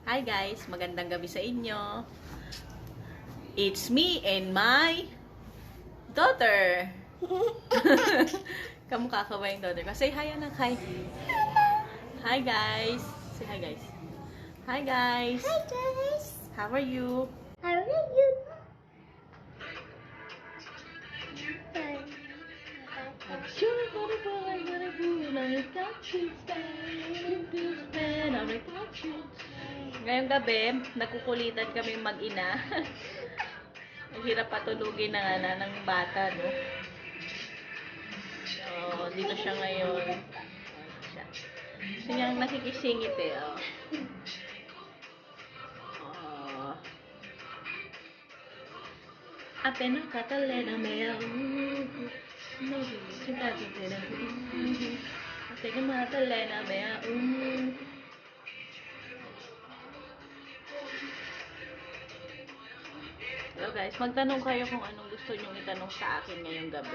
Hi guys, magandang gabi sa inyo. It's me and my daughter. Kamukha ka ba yung daughter ko? Say hi, anak. Hi. Hi guys. Say hi guys. Hi guys. Hi guys. How are you? How are you? Ngayong gabi, nagkukulitan kami mag-ina. Ang hirap patulugin ng bata, no? So, dito siya ngayon. Gusto niyang nakikisingit eh, oh. Oh. Apenas Catalina Mel. No, cinta tintera. Apenas Catalina Mel. Hello guys, magtanong kayo kung anong gusto nyo itanong sa akin ngayong gabi.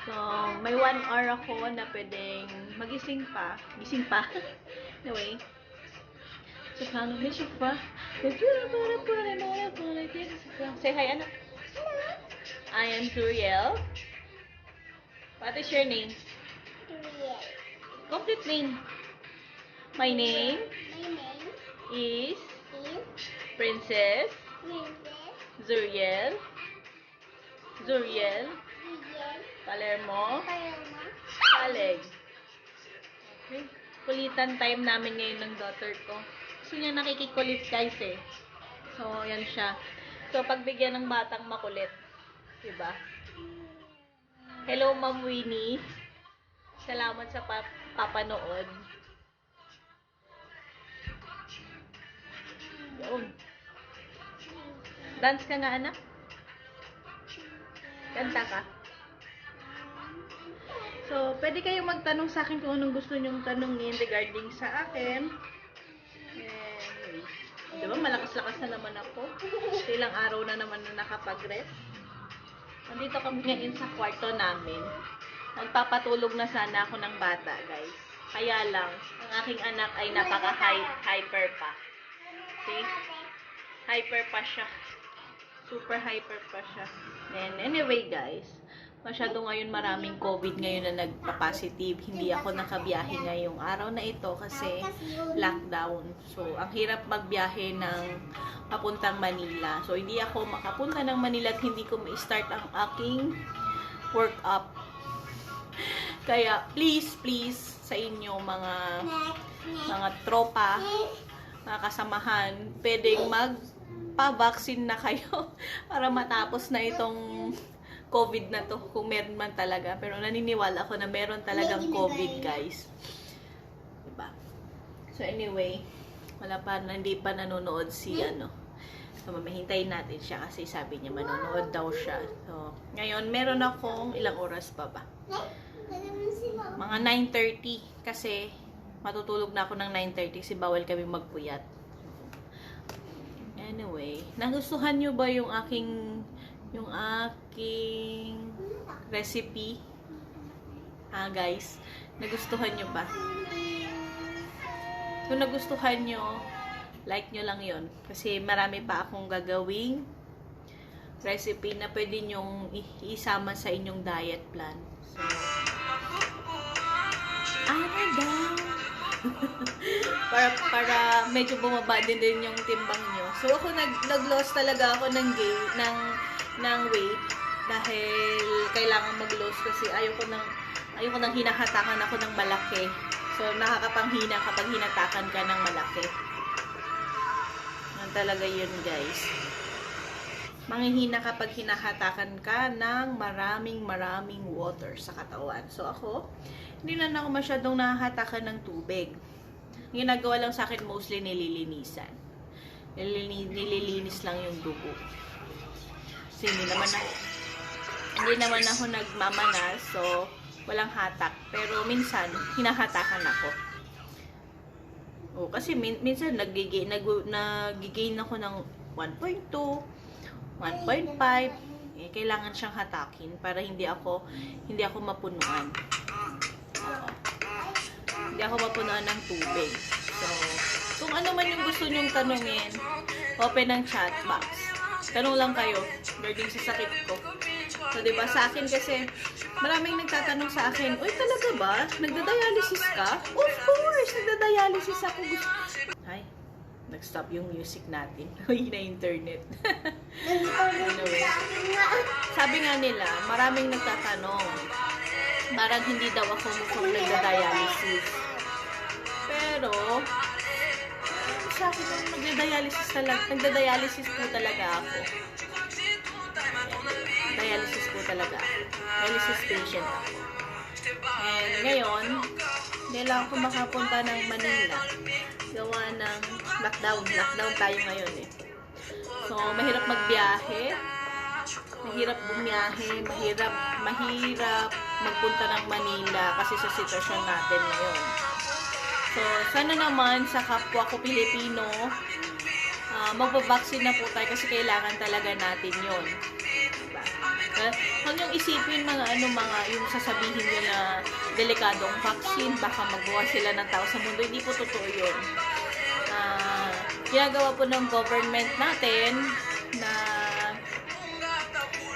So, may 1 hour ako na pwedeng magising pa. Gising pa. Anyway. So, paano may pa? Say hi, anak. I am Turiel. What is your name? Turiel. Complete name. My name My name is is Princess Princess Zuriel Turiel Palermo Paloma. Paleg. Okay. Kulitan time namin ngayon ng daughter ko. Gusto niya nakikikulit guys eh. So, yan siya. So, pagbigyan ng batang makulit. Diba? Hello, Ma'am Winnie. Salamat sa papanood. Yun. Dance ka nga, anak? Kanta ka? So, pwede kayong magtanong sa akin kung anong gusto nyong tanongin regarding sa akin. And, di ba, malakas-lakas na naman ako. Ilang araw na naman na nakapag-rest. Nandito kami ngayon sa kwarto namin. Nagpapatulog na sana ako ng bata, guys. Kaya lang, ang aking anak ay napaka-hyper pa. See? Hyper pa siya. Super hyper pa siya. And anyway, guys, masyado ngayon maraming COVID ngayon na nagpa-positive. Hindi ako nakabiyahe ngayong araw na ito kasi lockdown. So, ang hirap magbiyahe ng papuntang Manila. So, hindi ako makapunta ng Manila at hindi ko ma-start ang aking work-up. Kaya, please, sa inyo mga tropa, mga kasamahan, pwedeng magpa-vaccine na kayo para matapos na itong COVID na to, kung meron man talaga. Pero naniniwala ako na meron talagang COVID, guys. Diba? So, anyway, hindi pa nanonood si So, mamahintayin natin siya kasi sabi niya manonood daw siya. So, ngayon, meron akong ilang oras pa ba? Mga 9:30 kasi matutulog na ako ng 9:30 kasi bawal kami magpuyat. Anyway, nagustuhan nyo ba yung aking recipe? Guys, nagustuhan nyo ba? Kung nagustuhan nyo, like nyo lang yon kasi marami pa akong gagawing recipe na pwede nyong isama sa inyong diet plan. So, para medyo bumaba din yung timbang nyo. So, ako nag-loss talaga ako ng weight dahil kailangan mag-loss kasi ayoko nang hinahatakan ako ng malaki. So, nakakapanghina kapag hinatakan ka ng malaki. Yan talaga yun, guys. Manghihina kapag hinahatakan ka ng maraming water sa katawan. So, ako, hindi na ako masyadong nahahatakan ng tubig. Ginagawa lang sa akin mostly nililinisan. Nililinis lang yung dugo. Kasi hindi naman ako nagmamanas, so walang hatak. Pero minsan, hinahatakan ako. Kasi minsan nagigain ako ng 1.2, 1.5. Kailangan siyang hatakin para hindi ako mapunuan. Hindi ako mapunuan ng tubig. So, Kung ano man yung gusto nyong tanungin, open ang chat box. Tanong lang kayo regarding sa sakit ko. So, diba, sa akin kasi, maraming nagtatanong sa akin, uy, talaga ba? Nagda-dialysis ka? Of course! Nagda-dialysis ako. Ay, nag-stop yung music natin. Uy, na internet. Anyway, sabi nga nila, maraming nagtatanong. Parang hindi daw ako mukhang nagda-dialysis. Pero, sa akin, nagda-dialysis po talaga ako. Dialysis po talaga ako. Dialysis patient ako. And ngayon, hindi lang ako makapunta ng Manila. Gawa ng lockdown. Lockdown tayo ngayon eh. So, mahirap magbiyahe. Mahirap bumiyahe. Mahirap magpunta ng Manila kasi sa sitwasyon natin ngayon. So, sana naman sa kapwa ko Pilipino, magbabaksin na po tayo kasi kailangan talaga natin yon. Diba? Huwag niyong isipin mga yung sasabihin nyo na delikadong vaccine, baka magawa sila ng tao sa mundo. Hindi po totoo yun. Ginagawa po ng government natin na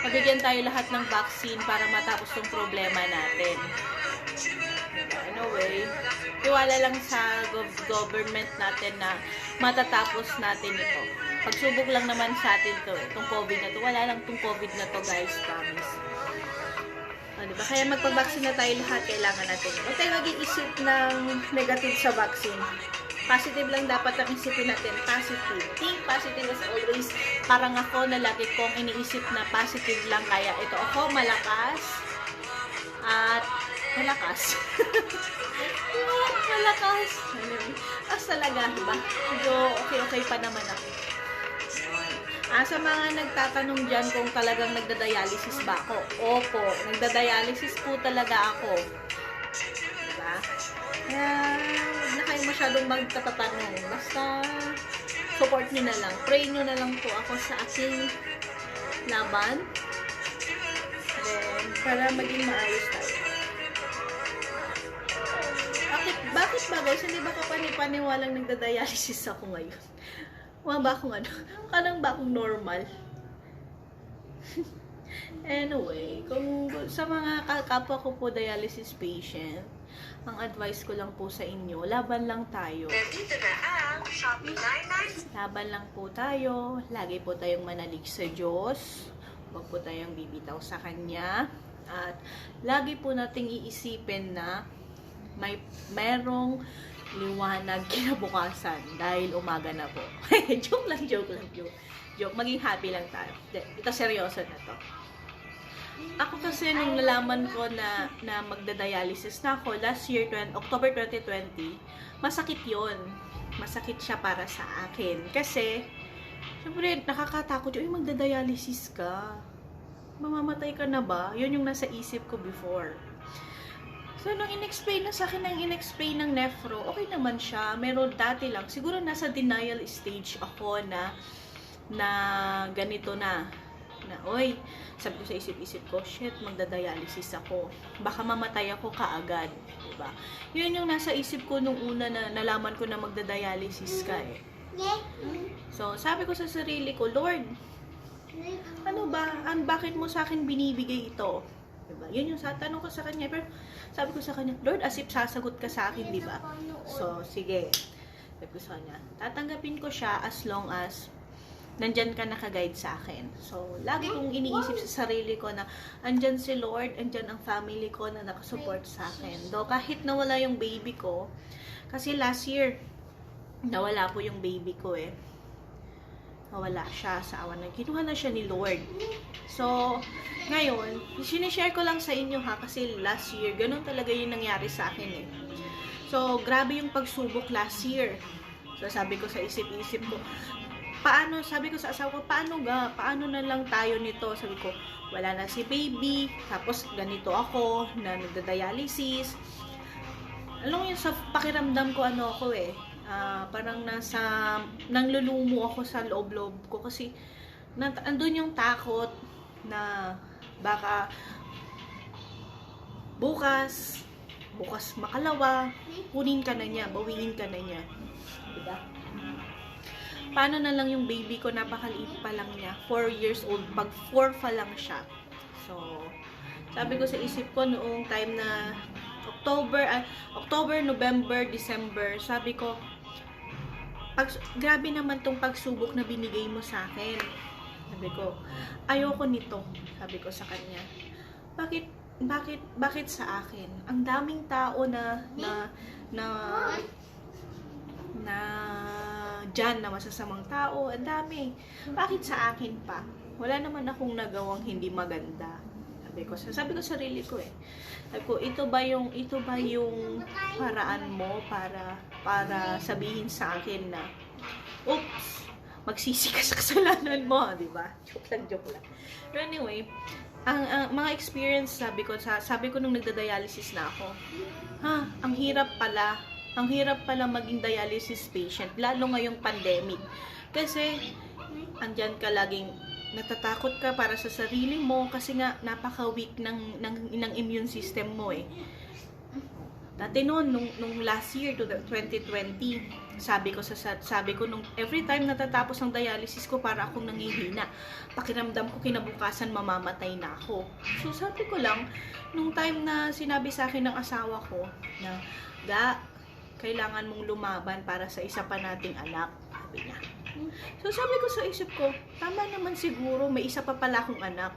pabigyan tayo lahat ng vaccine para matapos tong problema natin. Anyway, tiwala lang sa government natin na matatapos natin ito. Pagsubok lang naman sa atin to, itong COVID na to. Wala lang itong COVID na to, guys, promise. Diba? Kaya magpabaksin na tayo lahat, kailangan natin. Huwag tayo mag-iisip ng negative sa vaccine. Positive lang dapat ang isipin natin. Positive. Think positive as always. Parang ako na lagi kong iniisip na positive lang. Kaya ito ako, malakas. At malakas. Malakas. Talaga, diba? Medyo okay pa naman ako. Sa mga nagtatanong dyan kung talagang nagda-dialysis ba ako? Opo, nagda-dialysis po talaga ako. Diba? Kaya, huwag na kayo masyadong magtatatanong. Basta, support nyo na lang. Pray nyo na lang po ako sa aking laban. Then, para maging maayos tayo. Bakit ba guys? Hindi ba kapani-paniwalang nagda-dialysis ako ngayon? Mukha ba akong Parang ba akong normal? Anyway, kung sa mga kapwa ko po dialysis patient, ang advice ko lang po sa inyo, laban lang tayo. Laban lang po tayo. Lagi po tayong manalig sa Diyos. Huwag po tayong bibitaw sa Kanya. At lagi po nating iisipin na merong liwanag kinabukasan dahil umaga na po. Joke lang. Maging happy lang tayo. Ito seryoso na to. Ako kasi nung nalaman ko na magda-dialysis na ako last year, October 2020, masakit yon. Masakit siya para sa akin. Kasi, syempre, nakakatakot yung magda-dialysis ka. Mamamatay ka na ba? Yun yung nasa isip ko before. So, nung in-explain na sa akin ng nephro, okay naman siya. Meron dati lang. Siguro nasa denial stage ako na ganito na, oy, sabi ko sa isip-isip ko, shit, magda-dialysis ako. Baka mamatay ako kaagad. Diba? Yun yung nasa isip ko nung una na nalaman ko na magda-dialysis ka eh. So, sabi ko sa sarili ko, Lord, ano ba? Bakit mo sa akin binibigay ito? Diba? Yun yung tanong ko sa kanya. Pero sabi ko sa kanya, Lord, as if sasagot ka sa akin, diba? So, sige. Sabi ko sa kanya, tatanggapin ko siya as long as nandyan ka naka-guide sa akin. So, lagi kong iniisip sa sarili ko na andyan si Lord, andyan ang family ko na nakasupport sa akin. Though, kahit nawala yung baby ko, kasi last year, nawala po yung baby ko eh. Nawala siya sa awan ng kinuha na siya ni Lord. So, ngayon, sinishare ko lang sa inyo ha, kasi last year, ganun talaga yung nangyari sa akin eh. So, grabe yung pagsubok last year. So, sabi ko sa isip-isip ko, sabi ko sa asawa ko, paano na lang tayo nito? Sabi ko, wala na si baby, tapos ganito ako, na nagda-dialysis. Alam mo yun, sa pakiramdam ko, ako eh, parang nanglulumo ako sa loob-loob ko kasi andun yung takot na baka bukas makalawa, kunin ka na niya, bawiin ka na niya. Diba? paano na lang yung baby ko, napakaliit pa lang niya. 4 years old. Pag 4 pa lang siya. So, sabi ko sa isip ko noong time na October, November, December, sabi ko, grabe naman tong pagsubok na binigay mo sa akin. Sabi ko, ayoko nito. Sabi ko sa kanya, bakit sa akin? Ang daming tao na dyan na masasamang tao, ang dami. Bakit sa akin pa? Wala naman akong nagawang hindi maganda. Sabi ko sa sarili ko Sabi ko, ito ba yung paraan mo para sabihin sa akin na, oops, magsisi ka sa kasalanan mo, di ba? Joke lang. Pero anyway, ang mga experience, sabi ko nung nagda-dialysis na ako, ang hirap pala maging dialysis patient, lalo ngayong pandemic. Kasi, andyan ka laging natatakot ka para sa sarili mo kasi nga napaka-weak ng immune system mo Dati nung last year to 2020, sabi ko nung every time natatapos ang dialysis ko para akong nangihina. Pakiramdam ko kinabukasan mamamatay na ako. So sabi ko lang, nung time na sinabi sa akin ng asawa ko na, kailangan mong lumaban para sa isa pa nating anak, sabi niya. So sabi ko sa isip ko, tama naman siguro, may isa pa pala akong anak.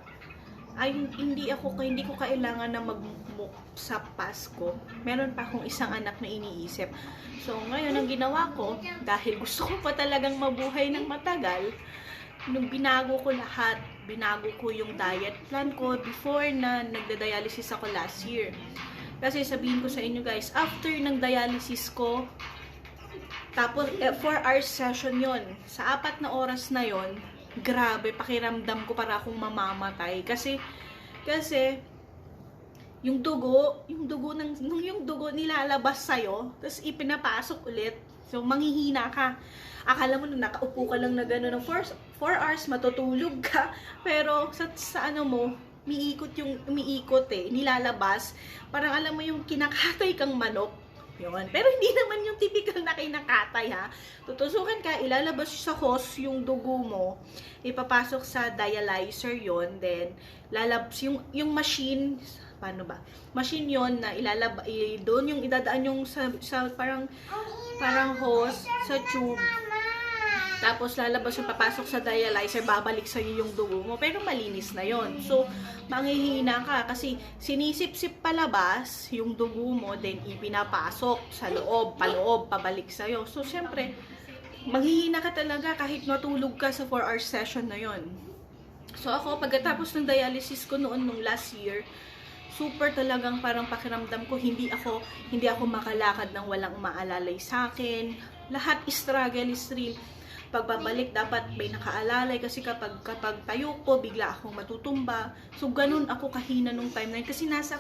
Ay, hindi ko kailangan na magmuk sa Pasko. Meron pa akong isang anak na iniisip. So ngayon ang ginawa ko, dahil gusto ko pa talagang mabuhay ng matagal, nung binago ko lahat, binago ko yung diet plan ko before na nagda-dialysis ako last year. Kasi sabihin ko sa inyo guys, after ng dialysis ko, tapos 4 hours session yon. Sa 4 na oras na yon, grabe, pakiramdam ko para akong mamamatay. Kasi yung dugo nilalabas sa'yo, tapos ipinapasok ulit. So, manghihina ka. Akala mo na nakaupo ka lang na gano'n ng 4 hours, matutulog ka. Pero sa ano mo, umiikot nilalabas. Parang alam mo yung kinakatay kang manok. Yun. Pero hindi naman yung typical na kinakatay Tutusukan ka, ilalabas sa hose yung dugo mo, ipapasok sa dialyzer yon, then lalabas yung machine, paano ba? Machine yon na doon yung idadaan yung sa parang hose sa tube. Tapos lalabas yung papasok sa dialyzer, babalik sa iyo yung dugo mo, pero malinis na yon. So, manghihina ka kasi sinisip-sip palabas yung dugo mo, then ipinapasok sa loob, pabalik sa iyo. So, syempre, manghihina ka talaga kahit matulog ka sa 4 hours session na yon. So, ako, pagkatapos ng dialysis ko nung last year, super talagang parang pakiramdam ko, hindi ako makalakad ng walang umaalalay sa akin. Lahat struggle is real. Pagbabalik, dapat may nakaalalay kasi kapag tayo ko, bigla akong matutumba. So, ganun ako kahina nung time na yun. Kasi nasa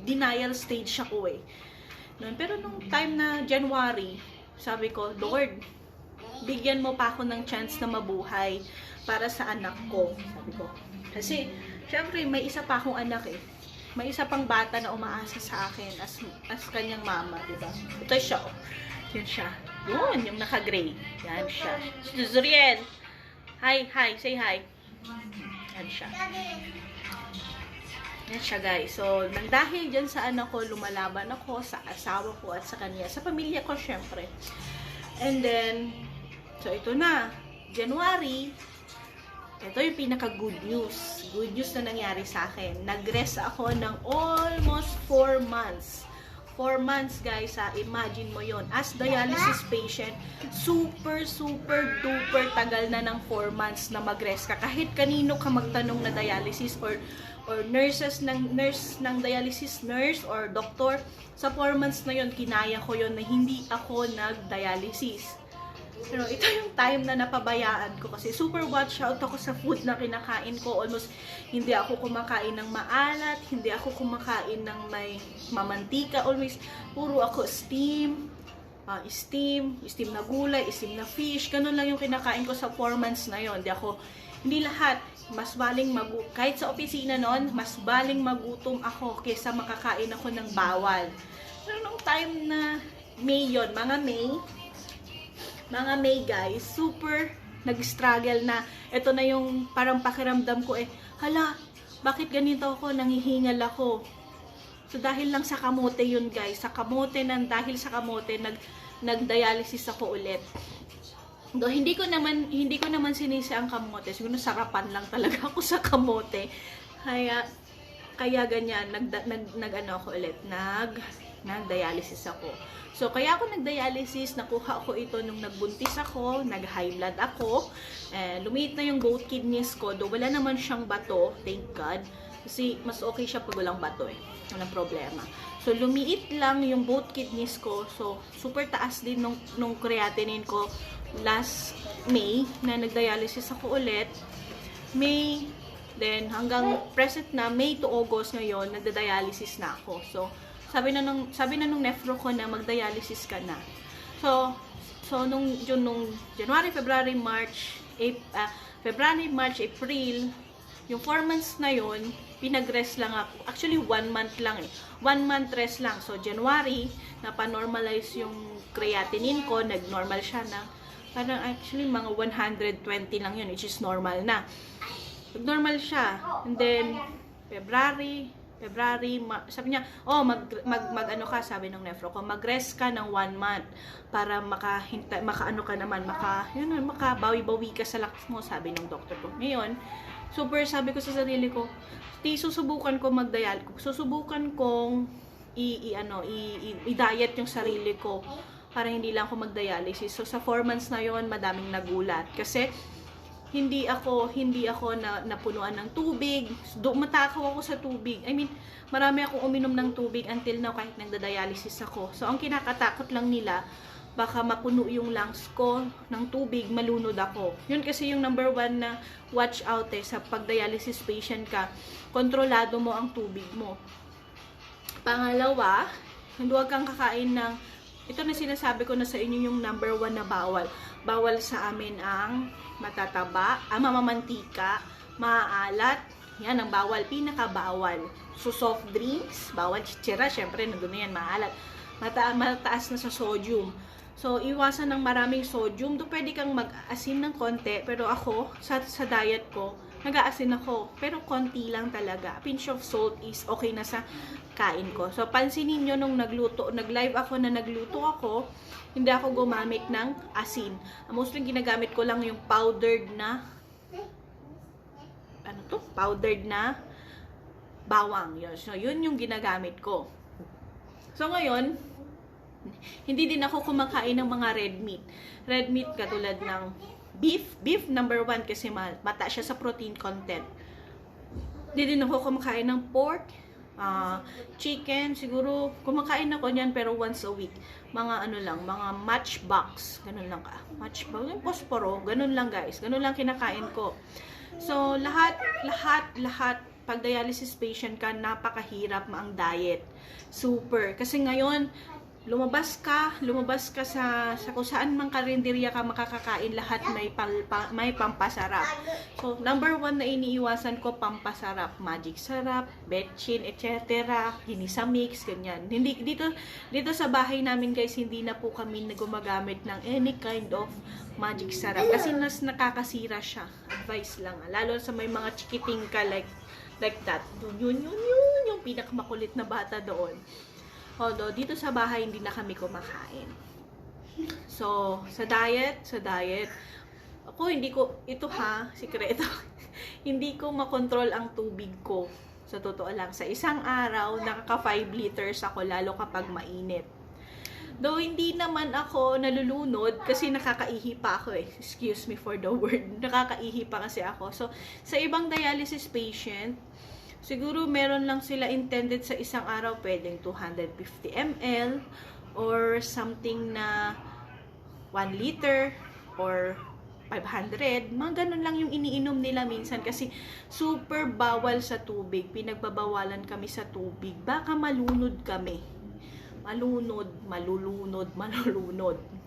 denial stage ako Pero nung time na January, sabi ko, Lord, bigyan mo pa ako ng chance na mabuhay para sa anak ko. Sabi ko. Kasi, syempre, may isa pa akong anak May isa pang bata na umaasa sa akin as kanyang mama, diba? Ito siya, Yan siya. Yun, yung naka-gray. Yan siya. Si Zuriel. Hi, say hi. Yan siya. Yan siya, guys. So, dahil dyan sa anak ko, lumalaban ako sa asawa ko at sa kanya. Sa pamilya ko, syempre. And then, so ito na. January, ito yung pinaka-good news. Good news na nangyari sa akin. Nag-rest ako ng almost 4 months. 4 months, guys, imagine mo yon. As dialysis patient, super duper tagal na ng 4 months na mag-rest ka. Kahit kanino ka magtanong na dialysis or nurse ng dialysis nurse or doctor, sa 4 months na yon, kinaya ko yon na hindi ako nag-dialysis. Pero ito yung time na napabayaan ko kasi super watch out ako sa food na kinakain ko. Almost hindi ako kumakain ng maalat, hindi ako kumakain ng may mamantika. Always puro ako steam na gulay, steam na fish. Ganun lang yung kinakain ko sa 4 months na yon. Hindi lahat. Mas baling kahit sa opisina noon, mas baling magutom ako kaysa makakain ako ng bawal. Pero nung time na May yon, mga May, Mga May guys, super nag-struggle na. Ito na yung parang pakiramdam ko hala, bakit ganito ako, nanghihingal ako. So dahil lang sa kamote yun guys, dahil sa kamote, nag-dialysis ako ulit. Do hindi ko naman sinisi ang kamote. Siguro sarapan lang talaga ako sa kamote. Kaya ganyan, nag-dialysis ako. So, kaya ako nag-dialysis, nakuha ko ito nung nagbuntis ako, nag-high blood ako, lumiit na yung both kidneys ko, do wala naman siyang bato, thank God, kasi mas okay siya pag walang bato walang problema. So, lumiit lang yung both kidneys ko, so, super taas din nung creatinine ko last May, na nag-dialysis ako ulit, May, then hanggang present na, May to August ngayon, nagda-dialysis na ako. So, sabi na nung nephro ko na mag-dialysis ka na. So nung January, February, March, April, yung 4 months na yon, pinag-rest lang ako. Actually, 1 month lang 1 month rest lang. So, January, napanormalize yung creatinine ko, nag-normal siya na, parang actually mga 120 lang yun, which is normal na. Nag-normal siya. And then, February, sabi niya, ano ka, sabi ng nephro ko, mag-rest ka ng 1 month para makaano ka naman, makabawi-bawi ka sa lakas mo, sabi ng doctor ko. Ngayon, super sabi ko sa sarili ko, susubukan ko susubukan kong i-diet yung sarili ko para hindi lang ako mag-dialysis. So, sa 4 months na yon, madaming nagulat. Kasi, hindi ako napunuan ng tubig. Matakaw ako sa tubig. I mean, marami akong uminom ng tubig until now kahit nagda-dialysis ako. So, ang kinakatakot lang nila, baka mapuno yung lungs ko ng tubig, malunod ako. Yun kasi yung number 1 na watch out sa pag-dialysis patient ka, kontrolado mo ang tubig mo. Pangalawa, huwag kang kakain ng, ito na sinasabi ko na sa inyo yung number 1 na bawal. Bawal sa amin ang matataba, mamamantika, maaalat, yan ang bawal, pinakabawal. So, soft drinks, bawal, chichira, syempre, nandun na yan, maalat. Mataas na sa sodium. So, iwasan ng maraming sodium. Do pwede kang mag-asin ng konti, pero ako, sa diet ko, nag-aasin ako, pero konti lang talaga. A pinch of salt is okay na sa kain ko. So, pansinin nyo nung nag-live ako na nagluto ako, hindi ako gumamit ng asin. Mostly ginagamit ko lang yung powdered na powdered na bawang. Yun. So, yun yung ginagamit ko. So, ngayon, hindi din ako kumakain ng mga red meat. Red meat katulad ng beef. Beef, number 1 kasi mata siya sa protein content. Hindi din ako kumakain ng pork, chicken. Siguro, kumakain ako niyan pero once a week. Mga mga matchbox. Ganun lang ka. Matchbox, yung posporo. Ganun lang guys. Ganun lang kinakain ko. So, lahat, pag dialysis patient ka, napakahirap ang diet. Super. Kasi ngayon, lumabas ka sa kung saan mang karinderya ka makakakain, lahat may pampasarap. So, number 1 na iniiwasan ko, pampasarap. Magic sarap, betchin, etc. Ginisa mix, ganyan. Hindi, dito sa bahay namin guys, hindi na po kami gumagamit ng any kind of magic sarap. Kasi nakakasira siya. Advice lang. Lalo sa may mga chikiting ka like that. Yun, yung pinakamakulit na bata doon. Although, dito sa bahay, hindi na kami kumakain. So, sa diet, ako, sikreto, hindi ko makontrol ang tubig ko. Sa totoo lang, sa isang araw, nakaka 5 liters ako, lalo kapag mainit. Though, hindi naman ako nalulunod, kasi nakakaihi pa ako Excuse me for the word. Nakakaihi pa kasi ako. So, sa ibang dialysis patient, siguro meron lang sila intended sa isang araw, pwedeng 250 ml or something na 1 liter or 500. Mga ganun lang yung iniinom nila minsan kasi super bawal sa tubig. Pinagbabawalan kami sa tubig. Baka malunod kami. Malulunod.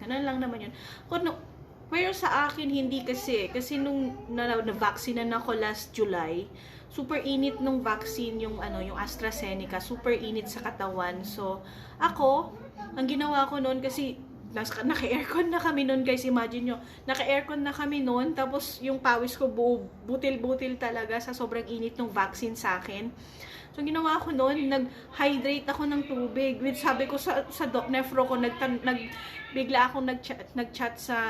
Ganun lang naman yun. Pero sa akin, hindi kasi nung na-vaccine na ako last July, super init nung vaccine, yung AstraZeneca, super init sa katawan. So, ako, ang ginawa ko noon kasi Naka-aircon na kami noon, guys. Imagine nyo, naka-aircon na kami noon. Tapos yung pawis ko butil-butil talaga sa sobrang init ng vaccine sa akin. So, ginawa ko noon, nag-hydrate ako ng tubig. With, sabi ko sa nefro ko, bigla akong nag-chat sa,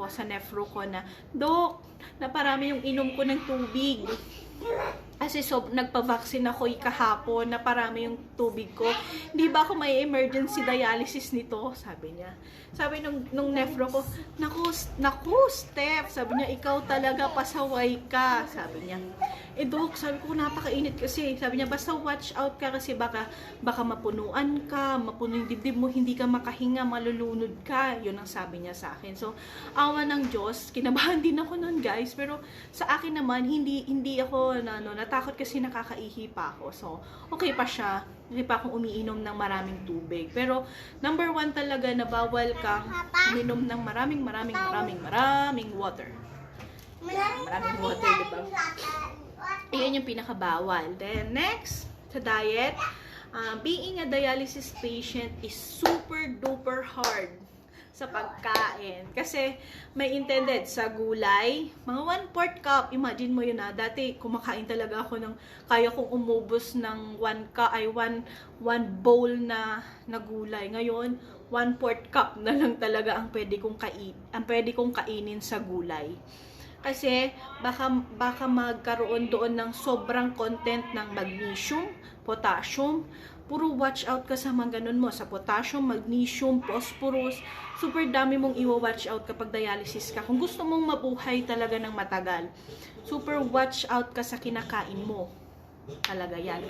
sa nefro ko na, Dok, na parami yung inom ko ng tubig. Kasi nagpa-vaccine ako kahapon na parami yung tubig ko. Hindi ba ako may emergency dialysis nito? Sabi niya. Sabi nung nefro ko, naku, Steph. Sabi niya, ikaw talaga pasaway ka. Sabi niya. Dok, sabi ko, napakainit kasi. Sabi niya, basta watch out ka kasi baka mapunuan ka, mapuno yung dibdib mo, hindi ka makahinga, malulunod ka. Yun ang sabi niya sa akin. So, awa ng Diyos, kinabahan din ako nun, guys. Pero sa akin naman, hindi ako natakot kasi nakakaihi pa ako. So, okay pa siya. Hindi pa akong umiinom ng maraming tubig. Pero, number 1 talaga na bawal kang uminom ng maraming water. Maraming water, diba? Iyan yung pinakabawal. Then, next, sa diet, being a dialysis patient is super duper hard sa pagkain. Kasi, may intended sa gulay, mga 1/4 cup. Imagine mo yun dati, kumakain talaga ako kaya kong umubos ng 1 bowl na gulay. Ngayon, 1/4 cup na lang talaga ang pwede kong kainin sa gulay. Kasi baka magkaroon doon ng sobrang content ng magnesium, potassium. Puro watch out ka sa mga ganun mo. Sa potassium, magnesium, phosphorus. Super dami mong i-watch out kapag dialysis ka. Kung gusto mong mabuhay talaga ng matagal, super watch out ka sa kinakain mo. Talaga yan.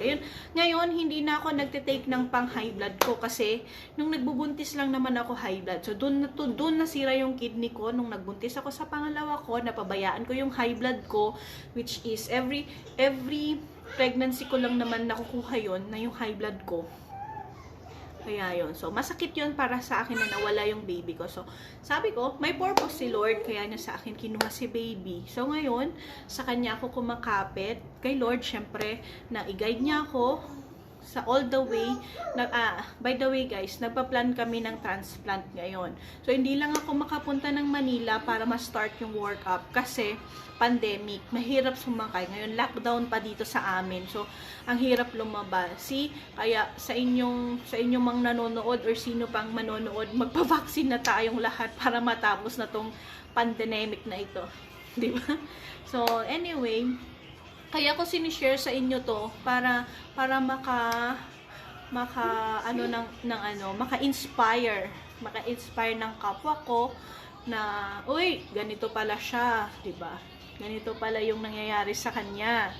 Ngayon, hindi na ako nagtitake ng pang high blood ko kasi nung nagbubuntis lang naman ako high blood. So, doon nasira yung kidney ko. Nung nagbuntis ako sa pangalawa ko, napabayaan ko yung high blood ko, which is every pregnancy ko lang naman nakukuha yun, na yung high blood ko. Kaya yun. So, masakit yun para sa akin na nawala yung baby ko. So, sabi ko, may purpose si Lord, kaya niya sa akin kinuha si baby. So, ngayon, sa kanya ako kumakapit. Kay Lord, syempre, na i-guide niya ako sa all the way. By the way, guys, nagpa-plan kami ng transplant ngayon. So, hindi lang ako makapunta ng Manila para ma-start yung workup kasi pandemic, mahirap sumakay. Ngayon, lockdown pa dito sa amin. So, ang hirap lumabas. Kaya sa inyong mang nanonood or sino pang manonood, magpa-vaccine na tayong lahat para matapos na tong pandemic na ito. Di ba? So, anyway, kaya ko sinishare sa inyo to para maka-inspire ng kapwa ko na, uy, ganito pala siya, 'di ba? Ganito pala yung nangyayari sa kanya.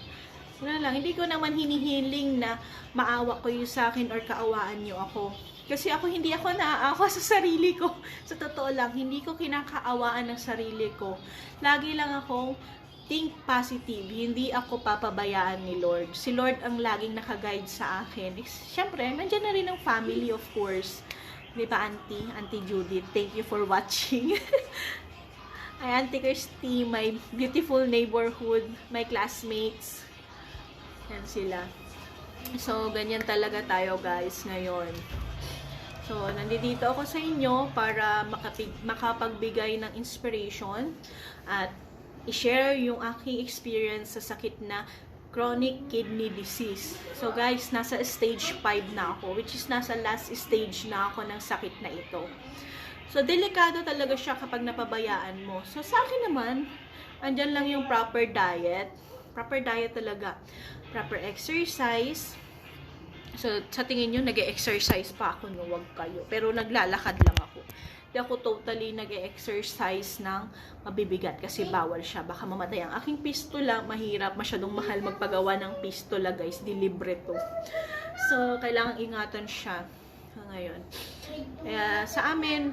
Wala lang, hindi ko naman hinihiling na maawa ko yung sa akin or kaawaan niyo ako. Kasi hindi ako naaawa sa sarili ko. Sa totoo lang, hindi ko kinakaawaan ng sarili ko. Lagi lang akong think positive. Hindi ako papabayaan ni Lord. Si Lord ang laging nakaguide sa akin. Siyempre, nandiyan na rin ang family, of course. Di ba, Auntie Judith? Thank you for watching. Ay, Auntie Kirsty, my beautiful neighborhood, my classmates. Yan sila. So, ganyan talaga tayo, guys, ngayon. So, nandito ako sa inyo para makapagbigay ng inspiration at i-share yung aking experience sa sakit na chronic kidney disease. So, guys, nasa stage 5 na ako, which is nasa last stage na ako ng sakit na ito. So, delikado talaga siya kapag napabayaan mo. So, sa akin naman, andyan lang yung proper diet. Proper diet talaga. Proper exercise. So, sa tingin nyo, nag-exercise pa ako, no? Wag kayo. Pero, naglalakad lang ako. Hindi ako totally nag-exercise ng mabibigat kasi bawal siya. Baka mamatay ang aking pistola. Mahirap, masyadong mahal magpagawa ng pistola, guys. Di libre to. So, kailangan ingatan siya. Ngayon. Kaya sa akin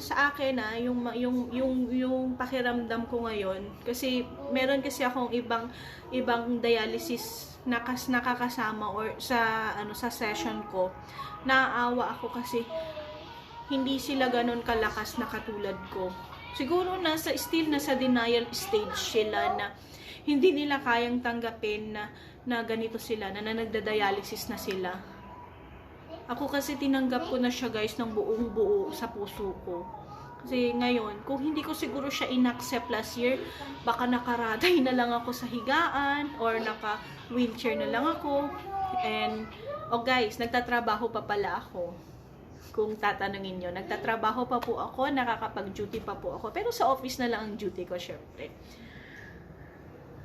yung pakiramdam ko ngayon kasi meron kasi akong ibang dialysis nakakasama or sa session ko. Naaawa ako kasi hindi sila ganun kalakas na katulad ko. Siguro nasa denial stage sila na hindi nila kayang tanggapin na ganito sila, na nagda-dialysis na sila. Ako kasi tinanggap ko na siya, guys, ng buong buo sa puso ko. Kasi ngayon, kung hindi ko siguro siya in-accept last year, baka nakaratay na lang ako sa higaan or naka-wheelchair na lang ako. And, oh guys, nagtatrabaho pa pala ako. Kung tatanungin nyo, nagtatrabaho pa po ako, nakakapag-duty pa po ako. Pero sa office na lang ang duty ko, syempre.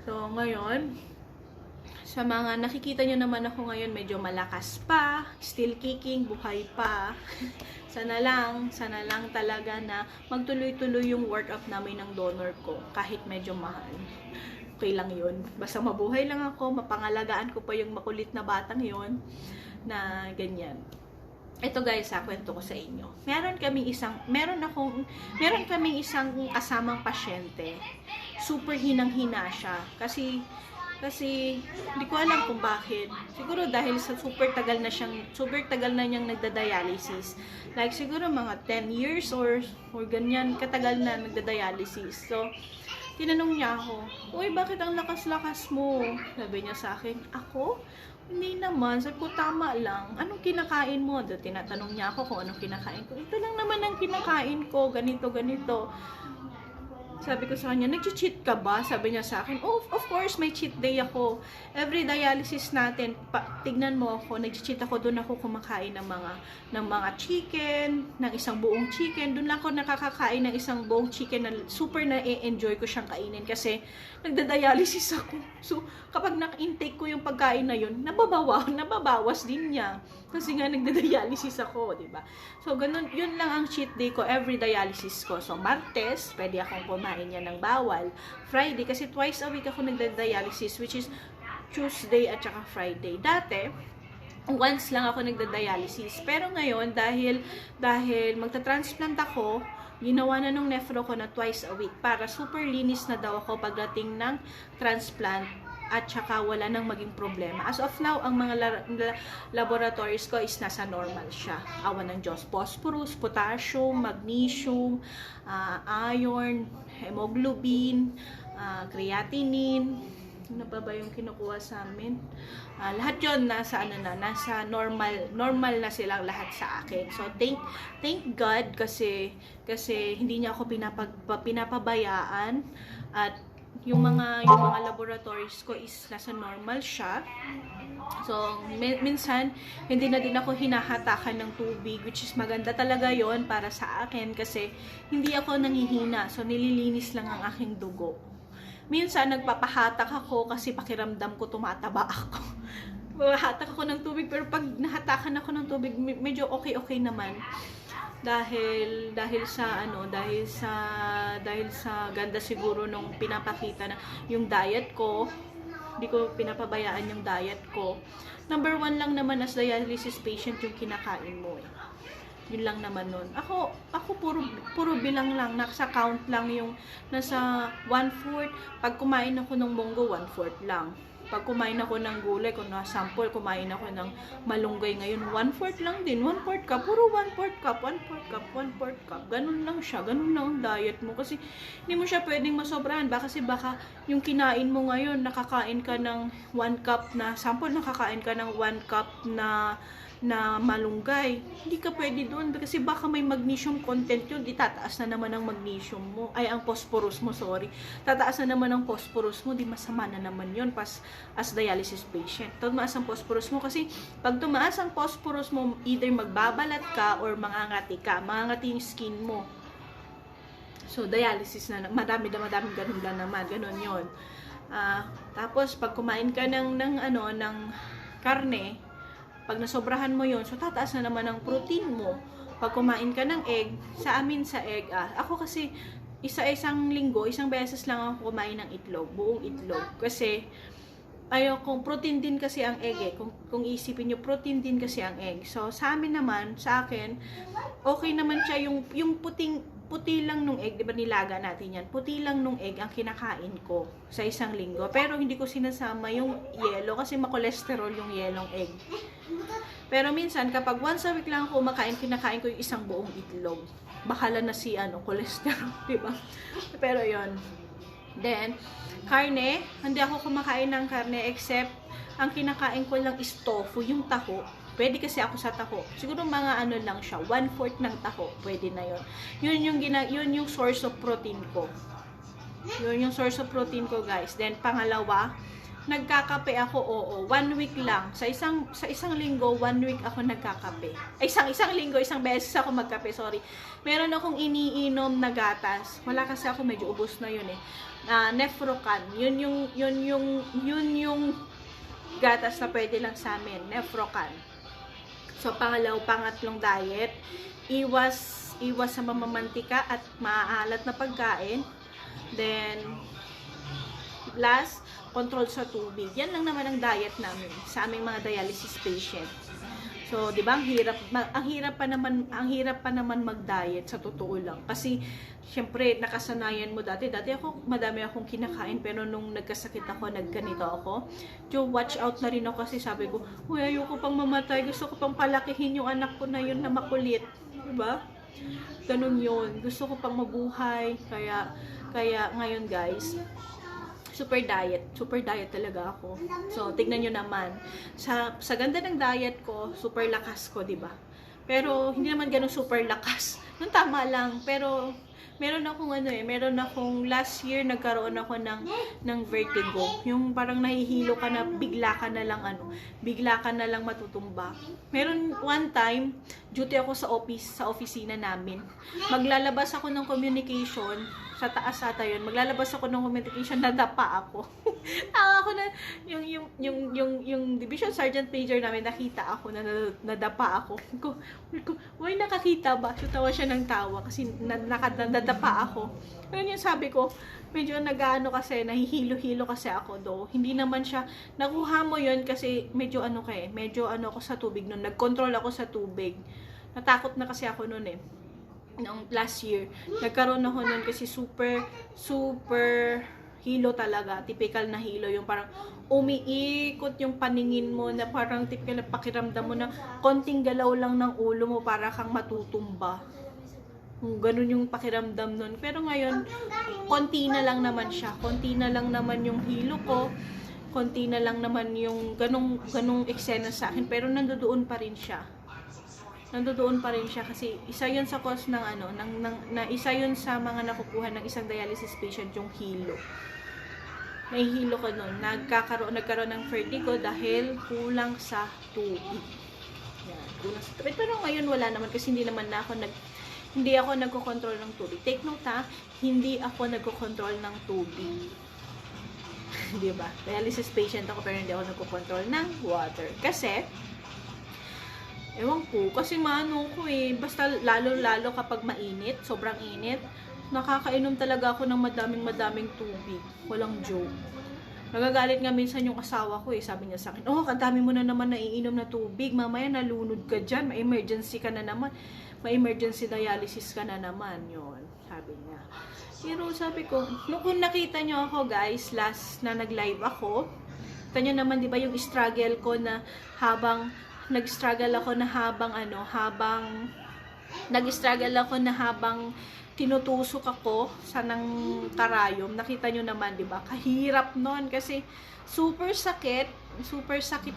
So, ngayon, sa mga nakikita nyo naman ako ngayon, medyo malakas pa, still kicking, buhay pa. Sana lang talaga na magtuloy-tuloy yung workup namin ng donor ko, kahit medyo mahal. Okay lang yun. Basta mabuhay lang ako, mapangalagaan ko pa yung makulit na batang yun, na ganyan. Ito guys, kwento ko sa inyo. Meron kaming isang kasamang pasyente. Super hinang-hina siya. Kasi hindi ko alam kung bakit. Siguro dahil sa super tagal na niyang nagda-dialysis. Like siguro mga 10 years or ganyan katagal na nagda-dialysis. So, tinanong niya ako, "Uy, bakit ang lakas-lakas mo?" Sabi niya sa akin, "Ako? Hindi naman. Sabi ko, tama lang. Anong kinakain mo?" Tinatanong niya ako kung anong kinakain ko. "Ito lang naman ang kinakain ko. Ganito, ganito." Sabi ko sa kanya, "Nag-cheat ka ba?" Sabi niya sa akin, "Oh, of course, may cheat day ako. Every dialysis natin, tignan mo ako, nag-cheat ako, doon ako kumakain ng mga chicken, ng isang buong chicken. Doon lang ako nakakakain ng isang buong chicken na super na-enjoy ko siyang kainin kasi nagda-dialysis ako. So, kapag na-intake ko yung pagkain na yun, nababawas din niya. Kasi nga nagda-dialysis ako, di ba? So, ganun, yun lang ang cheat day ko every dialysis ko. So, Martes, pwede akong kumain yan ng bawal. Friday, kasi twice a week ako nagda-dialysis, which is Tuesday at saka Friday. Dati, once lang ako nagda-dialysis. Pero ngayon, dahil magta-transplant ako, ginawa na nung nephro ko na twice a week para super linis na daw ako pagdating ng transplant at saka wala nang maging problema. As of now, ang mga laboratories ko is nasa normal siya. Awa ng Diyos. Phosphorus, potassium, magnesium, iron, hemoglobin, creatinine. Ano pa ba yung kinukuha sa amin? Lahat yun nasa normal na silang lahat sa akin. So thank God kasi hindi niya ako pinapabayaan at yung mga laboratories ko is nasa normal siya. So minsan hindi na din ako hinahatakan ng tubig, which is maganda talaga yon para sa akin kasi hindi ako nanghihina. So nililinis lang ang aking dugo. Minsan, nagpapahatak ako kasi pakiramdam ko tumataba ako. Hatak ako ng tubig, pero pag nahatakan ako ng tubig, medyo okay naman. Dahil sa ganda siguro nung pinapakita na yung diet ko, hindi ko pinapabayaan yung diet ko. Number 1 lang naman as dialysis patient yung kinakain mo eh. Yun lang naman nun. Ako puro bilang lang, nasa count lang yung nasa 1/4. Pag kumain ako ng munggo, 1/4 lang. Pag kumain ako ng gulay, kung na-sample, kumain ako ng malunggay ngayon, 1/4 lang din. 1/4 cup, puro 1/4 cup, 1/4 cup, 1/4 cup. Ganun lang siya, ganun lang ang diet mo. Kasi hindi mo siya pwedeng masobrahan. Kasi baka yung kinain mo ngayon, nakakain ka ng 1 cup na, sample, nakakain ka ng 1 cup na malunggay. Hindi ka pwede doon kasi baka may magnesium content yun, itataas na naman ang magnesium mo, ang phosphorus mo, sorry. Tataas na naman ang phosphorus mo, di masama na naman yun as dialysis patient. Tumaas ang phosphorus mo kasi pag tumaas ang phosphorus mo, either magbabalat ka or mangangati yung skin mo. So, dialysis na, madami ganun lang naman, ganun yun. Tapos, pag kumain ka ng karne, pag nasobrahan mo yon, so tataas na naman ang protein mo. Pag kumain ka ng egg, sa amin sa egg, ako kasi isang linggo, isang beses lang ako kumain ng itlog, buong itlog. Kasi kung protein din kasi ang egg eh. Kung isipin nyo, protein din kasi ang egg. So sa amin naman, sa akin, okay naman siya yung puti lang nung egg, di ba nilaga natin yan? Puti lang nung egg ang kinakain ko sa isang linggo. Pero hindi ko sinasama yung yellow kasi makolesterol yung yellow egg. Pero minsan, kapag once a week lang ako kinakain ko yung isang buong itlog. Bahala na si cholesterol, di ba? Pero yon. Then, karne, hindi ako kumakain ng karne except ang kinakain ko lang is tofu, yung taho. Pwede kasi ako sa taho. Siguro mga ano lang siya, 1/4 ng taho. Pwede na yun. Yun yung source of protein ko. Yun yung source of protein ko, guys. Then, pangalawa, nagkakape ako, oo. 1 week lang. Sa isang linggo, 1 week ako nagkakape. Ay, isang linggo, isang beses ako magkape, sorry. Meron akong iniinom na gatas. Wala kasi ako, medyo ubos na yun eh. Nefrocan. Yun yung gatas na pwede lang sa amin. Nefrocan. So, pangatlong diet. Iwas sa mamamantika at maaalat na pagkain. Then, last, control sa tubig. Yan lang naman ang diet namin sa aming mga dialysis patient. So, 'di ba, ang hirap pa naman mag-diet sa totoo lang. Kasi syempre nakasanayan mo dati madami akong kinakain, pero nung nagkasakit ako, nagganito ako. So, watch out na rin ako kasi sabi ko, "Uy, ayoko pang mamatay, gusto ko pang palakihin yung anak ko na yun na makulit." 'Di ba? Ganun yun. Gusto ko pang mabuhay. Kaya ngayon, guys, super diet talaga ako. So, tignan nyo naman. Sa ganda ng diet ko, super lakas ko, di ba? Pero, hindi naman ganun super lakas. Nung tama lang. Pero, meron akong last year, nagkaroon ako ng vertigo. Yung parang nahihilo ka na, bigla ka na lang matutumba. Meron one time, duty ako sa opisina namin. Maglalabas ako ng communication, sa taas ata yun, maglalabas ako ng communication, nadapa ako. Tawa ako na, yung division sergeant major namin, nakita ako na nadapa ako. Why nakakita ba? So, tawa siya ng tawa kasi nadapa ako. Ganun yung sabi ko, medyo nag-ano kasi, nahihilo-hilo kasi ako do. Hindi naman siya, nakuha mo yun kasi medyo ako sa tubig nun. Nag-control ako sa tubig. Natakot na kasi ako nun eh. Noong last year, nagkaroon ako nun kasi super hilo talaga, typical na hilo, yung parang umiikot yung paningin mo, na parang typical na pakiramdam mo na konting galaw lang ng ulo mo para kang matutumba. Ganun yung pakiramdam nun. Pero ngayon, konti na lang naman siya, konti na lang naman yung hilo ko, konti na lang naman yung ganung eksena sa akin, pero nandoon pa rin siya. Kasi isa yun sa cause ng isa yun sa mga nakukuha ng isang dialysis patient, yung hilo. Nahihilo ko nun. Nagkaroon ng vertigo dahil kulang sa tubig. Yan, kulang sa tubig. Pero ngayon wala naman kasi hindi ako nagko-control ng tubig. Take note ha, hindi ako nagko-control ng tubig. Diba? Dialysis patient ako pero hindi ako nagko-control ng water. Kasi ewan ko, kasi basta lalo kapag mainit, sobrang init, nakakainom talaga ako ng madaming tubig. Walang joke. Nagagalit nga minsan yung asawa ko sabi niya sa akin, kadami mo na naman naiinom na tubig, mamaya nalunod ka dyan, may emergency ka na naman, may emergency dialysis ka na naman, yun, sabi niya. Pero sabi ko, kung nakita nyo ako guys, last na nag-live ako, kita nyo naman diba yung struggle ko na habang tinutusok ako sa ng karayom. Nakita nyo naman, di ba? Kahirap nun kasi super sakit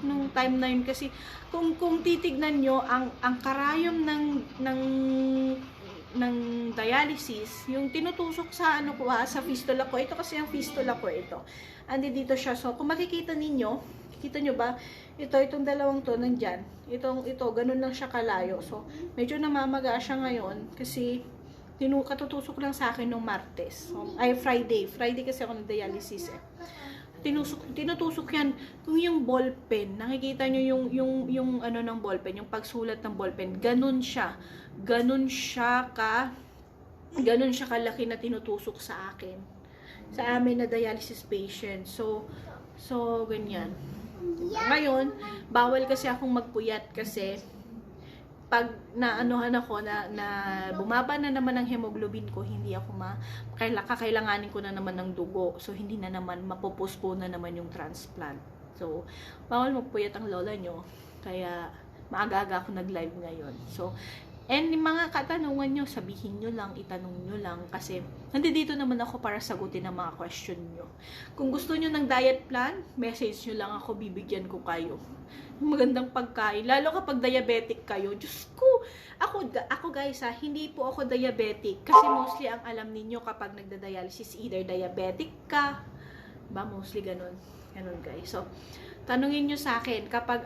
nung time na yun kasi kung titignan nyo ang karayom ng dialysis, yung tinutusok sa sa fistula ko. Ito kasi ang fistula ko ito. Andi dito siya. So, kung makikita ninyo, kita nyo ba? Itong dalawang to, nandyan. Ito, ganun lang siya kalayo. So, medyo namamaga siya ngayon kasi katutusok lang sa akin nung Martes. So, Friday. Friday kasi ako nag-dialysis eh. Tinutusok yan. Kung yung ballpen, nakikita nyo yung ng ballpen, yung pagsulat ng ballpen, ganun siya. Ganun siya kalaki na tinutusok sa akin. Sa amin na dialysis patient. So ganyan. Ngayon, bawal kasi akong magpuyat kasi pag naanuhan ako na bumaba na naman ang hemoglobin ko, hindi ako kakailanganin ko na naman ng dugo. So, hindi na naman, mapopostpone na naman yung transplant. So, bawal magpuyat ang lola nyo. Kaya, maaga-aga ako nag-live ngayon. So, And yung mga katanungan nyo, sabihin nyo lang, itanong nyo lang. Kasi, nandito naman ako para sagutin ang mga question nyo. Kung gusto nyo ng diet plan, message nyo lang ako, bibigyan ko kayo. Magandang pagkain. Lalo kapag diabetic kayo. Diyos ko, ako guys hindi po ako diabetic. Kasi mostly ang alam ninyo kapag nagda-dialysis, either diabetic ka. Ba, mostly ganun. Ganun guys. So, tanungin nyo sa akin kapag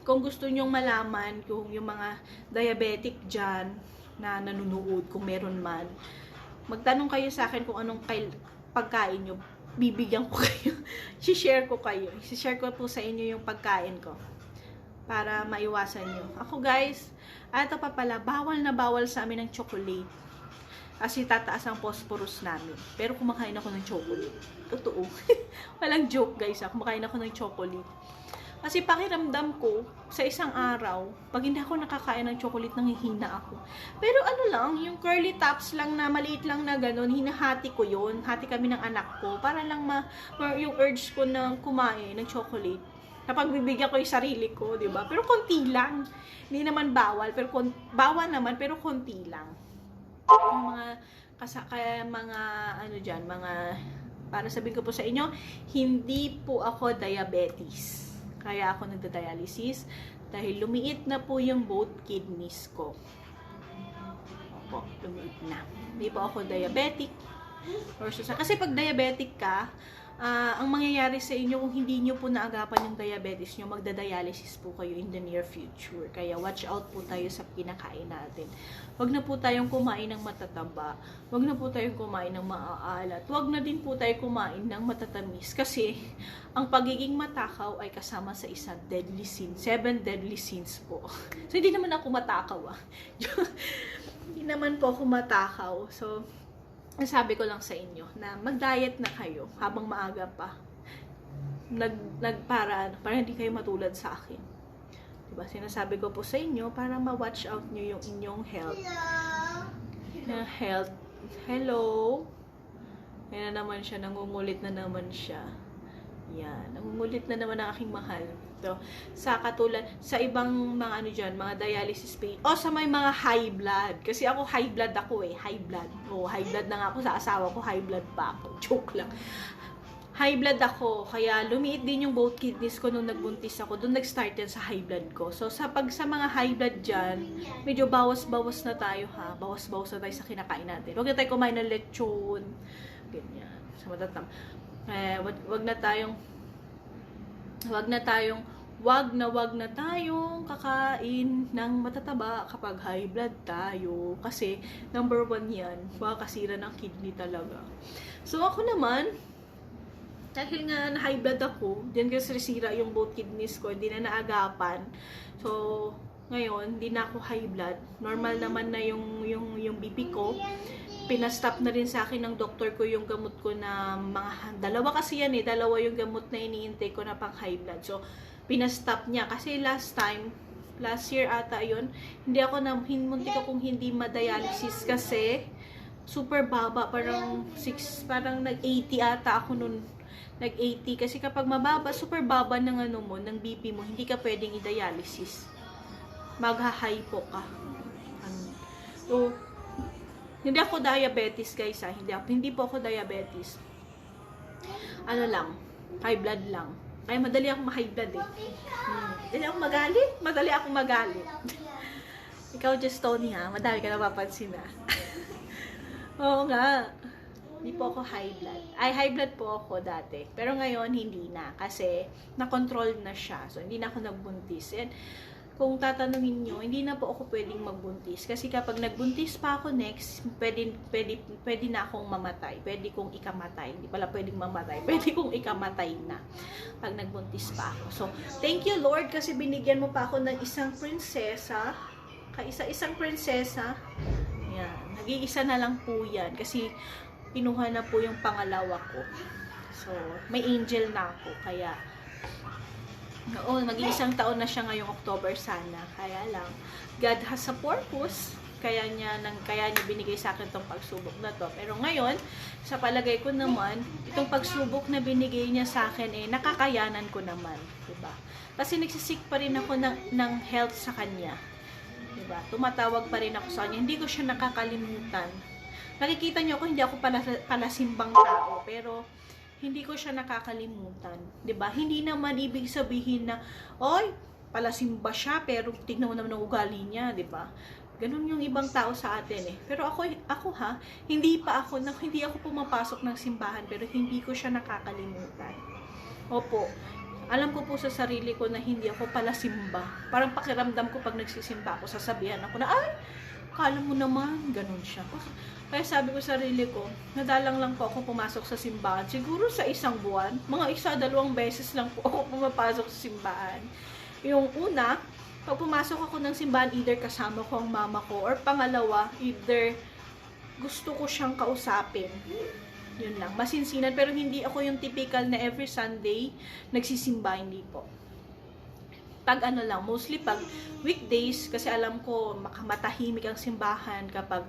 kung gusto nyong malaman kung yung mga diabetic dyan na nanonood, kung meron man, magtanong kayo sa akin kung anong pagkain nyo, bibigyan ko kayo. I-share ko kayo. I-share ko po sa inyo yung pagkain ko para maiwasan nyo. Ako guys, ito pa pala, bawal na bawal sa amin ng chocolate. Kasi tataas ang phosphorus namin. Pero kumakain ako ng chocolate. Totoo. Walang joke guys, kumakain ako ng chocolate. Kasi pakiramdam ko, sa isang araw, pag hindi ako nakakain ng chocolate, nanghihina ako. Pero ano lang, yung curly tops lang na maliit lang na ganun, hinahati ko yun. Hati kami ng anak ko, para lang yung urge ko na kumain ng chocolate. Napagbibigyan ko yung sarili ko, di ba? Pero konti lang. Hindi naman bawal, pero bawal naman, pero konti lang. Yung para sabihin ko po sa inyo, hindi po ako diabetes. Kaya ako nagda-dialysis dahil lumiit na po yung both kidneys ko. Opo, lumiit na. Hindi po ako diabetic. Kasi pag diabetic ka, ang mangyayari sa inyo kung hindi nyo po naagapan yung diabetes nyo, magda-dialysis po kayo in the near future. Kaya watch out po tayo sa kinakain natin. Huwag na po tayong kumain ng matataba. Huwag na po tayong kumain ng maaalat. Huwag na din po tayo kumain ng matatamis. Kasi ang pagiging matakaw ay kasama sa isang deadly sin. 7 deadly sins po. So hindi naman ako matakaw Hindi naman po ako matakaw. So sabi ko lang sa inyo na mag-diet na kayo habang maaga pa. Para hindi kayo matulad sa akin. Diba? Sinasabi ko po sa inyo para ma-watch out nyo yung inyong health. Hello. Yan na naman siya. Nangungulit na naman siya. Yan. Nangungulit na naman ang aking mahal. So, sa ibang mga mga dialysis patient. Sa may mga high blood. Kasi ako high blood ako high blood. High blood na nga ako sa asawa ko, high blood pa ako. Joke lang. High blood ako, kaya lumiit din yung both kidneys ko nung nagbuntis ako. Doon nag-start yan sa high blood ko. So, sa mga high blood dyan, medyo bawas-bawas na tayo Bawas-bawas na tayo sa kinakain natin. Huwag na tayo kumain ng lechon. Ganyan. Sa matatam. Wag na tayong kakain ng matataba kapag high blood tayo. Kasi, number 1 yan. Makakasira ng kidney talaga. So, ako naman, dahil nga na high blood ako, diyan kasi sira yung both kidneys ko, hindi na naagapan. So, ngayon, hindi na ako high blood. Normal naman na yung BP ko. Pinastop na rin sa akin ng doktor ko yung gamot ko na dalawa kasi yan dalawa yung gamot na iniintake ko na pang high blood. So, pinastop niya. Kasi last year ata yun, muntik akong hindi ma-dialysis kasi super baba, parang nag-80 ata ako nun. Nag-80 kasi kapag mababa, super baba ng ng BP mo, hindi ka pwedeng i-dialysis. Magha-high po ka. So, hindi ako diabetes guys hindi po ako diabetes. High blood lang. Kaya madali akong ma-high blood Madali akong magalit. Ikaw just Tony madami ka napapansin Oo nga. Hindi po ako high blood. High blood po ako dati. Pero ngayon, hindi na. Kasi, na-control na siya. So, hindi na ako nagbuntis. And, kung tatanungin nyo, hindi na po ako pwedeng magbuntis. Kasi kapag nagbuntis pa ako next, pwede na akong mamatay. Pwede kong ikamatay. Hindi pala pwedeng mamatay. Pwede kong ikamatay na pag nagbuntis pa ako. So, thank you Lord kasi binigyan mo pa ako ng isang prinsesa. Isang prinsesa. Yan. Nag-iisa na lang po yan. Kasi, pinuha na po yung pangalawa ko. So, may angel na ako. Kaya, mag-iisang taon na siya ngayong October sana. Kaya lang, God has a purpose. Kaya niya binigay sa akin itong pagsubok na to. Pero ngayon, sa palagay ko naman, itong pagsubok na binigay niya sa akin, nakakayanan ko naman. Diba? Kasi nagsisik pa rin ako ng health sa kanya. Diba? Tumatawag pa rin ako sa kanya. Hindi ko siya nakakalimutan. Nakikita niyo ako, hindi ako palasimbang tao. Pero, hindi ko siya nakakalimutan. Diba? Hindi naman ibig sabihin na, oy, palasimba siya, pero tignan mo naman ang ugali niya. Diba? Ganun yung ibang tao sa atin eh. Pero ako hindi ako pumapasok ng simbahan, pero hindi ko siya nakakalimutan. Opo. Alam ko po sa sarili ko na hindi ako pala simba. Parang pakiramdam ko pag nagsisimba ako, sasabihan ako na, ay, kala mo naman, ganun siya. Kaya sabi ko sa sarili ko, nadalang lang po ako pumasok sa simbahan. Siguro sa isang buwan, mga 1-2 beses lang po ako pumapasok sa simbahan. Yung una, pag pumasok ako ng simbahan, either kasama ko ang mama ko, or pangalawa, either gusto ko siyang kausapin. Yun lang, masinsinan, pero hindi ako yung typical na every Sunday nagsisimba, hindi po. Pag mostly pag weekdays, kasi alam ko matahimik ang simbahan kapag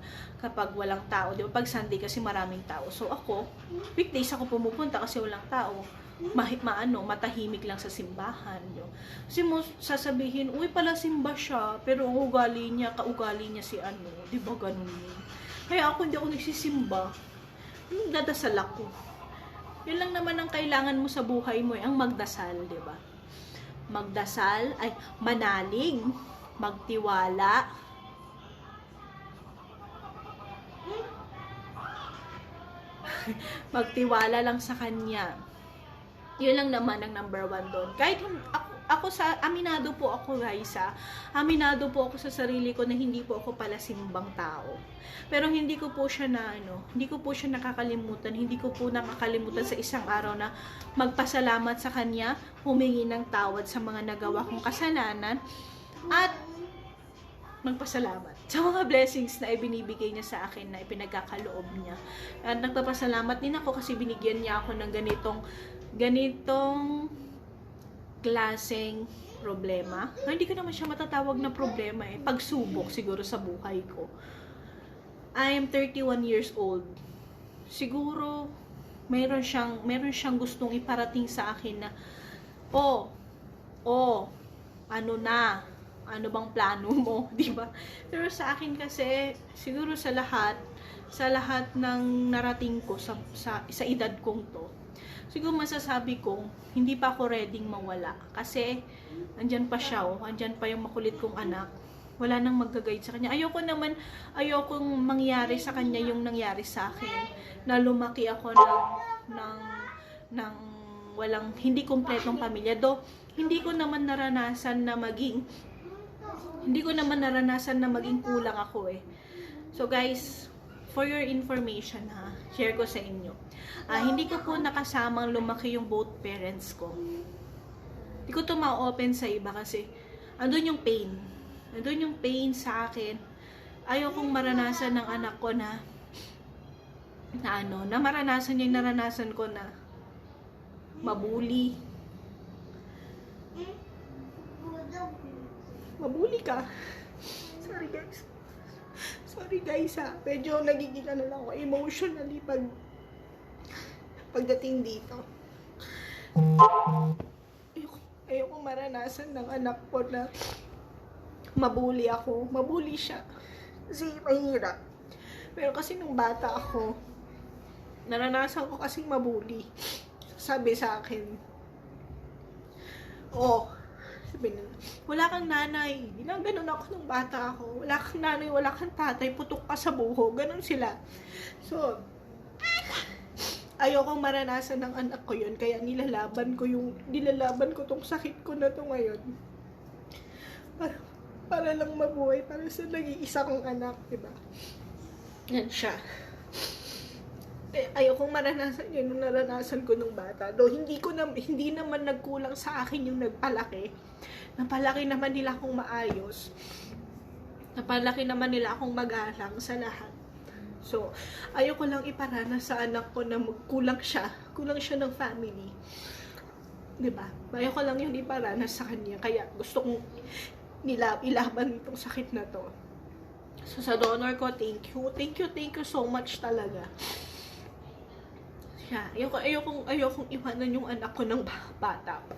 walang tao, di ba? Pag Sunday kasi maraming tao. So ako, weekdays ako pumupunta kasi walang tao. Matahimik lang sa simbahan. Yo. Kasi mo sasabihin, uy, pala simba siya, pero ang kaugali niya si di ba ganun yun? Kaya ako hindi ako nagsisimba. Dadasal ako. Yun lang naman ang kailangan mo sa buhay mo, ang magdasal, di ba? Magdasal, ay manalig, magtiwala, magtiwala lang sa Kanya. Yun lang naman ang number 1 doon. Kahit aminado po ako guys aminado po ako sa sarili ko na hindi po ako pala simbang tao. Pero hindi ko po siya nakakalimutan, hindi ko po nakakalimutan sa isang araw na magpasalamat sa Kanya, humingi ng tawad sa mga nagawa kong kasalanan, at magpasalamat sa mga blessings na ibinibigay niya sa akin, na ipinagkakaloob niya. At nagpapasalamat din ako kasi binigyan niya ako ng ganitong klaseng problema. Hindi ko naman siya matatawag na problema eh. Pagsubok siguro sa buhay ko. I am 31 years old. Siguro meron siyang gustong iparating sa akin na ano bang plano mo, di ba? Pero sa akin kasi siguro sa lahat ng narating ko sa edad kong to, siguro masasabi kong hindi pa ako readyng mawala. Kasi, andyan pa siya, andyan pa yung makulit kong anak. Wala nang mag-guide sa kanya. Ayokong mangyari sa kanya yung nangyari sa akin. Na lumaki ako ng hindi kumpletong pamilya. Hindi ko naman naranasan na maging kulang ako eh. So guys, for your information share ko sa inyo. Hindi ko po nakasamang lumaki yung both parents ko. Hindi ko to ma-open sa iba kasi andun yung pain. Andun yung pain sa akin. Ayokong maranasan ng anak ko na maranasan niya yung naranasan ko na mabuli. Mabuli ka. Sorry guys medyo nagiging lang ako emotionally pagdating dito. Ayoko maranasan ng anak ko na mabuli ako. Mabuli siya. Kasi mahirap. Pero kasi nung bata ako, naranasan ko kasing mabuli. Sabi sa akin, wala kang nanay. Ganun ako nung bata ako. Wala kang nanay, wala kang tatay, putok ka sa buho. Ganun sila. So, ayokong maranasan ng anak ko yun. Kaya nilalaban ko tong sakit ko na to ngayon. Para lang mabuhay. Para sa nag-iisa kong anak, diba? Yan siya. Ayokong maranasan yun nung naranasan ko nung bata. Hindi naman nagkulang sa akin yung nagpalaki. Napalaki naman nila akong maayos. Napalaki naman nila akong magalang sa lahat. So, ayoko lang iparanas sa anak ko na kulang siya ng family. Diba? Ayoko lang yun iparanas sa kanya. Kaya gusto kong ilaban itong sakit na to. So, sa donor ko, thank you so much talaga. Ayokong iwanan yung anak ko ng bata pa.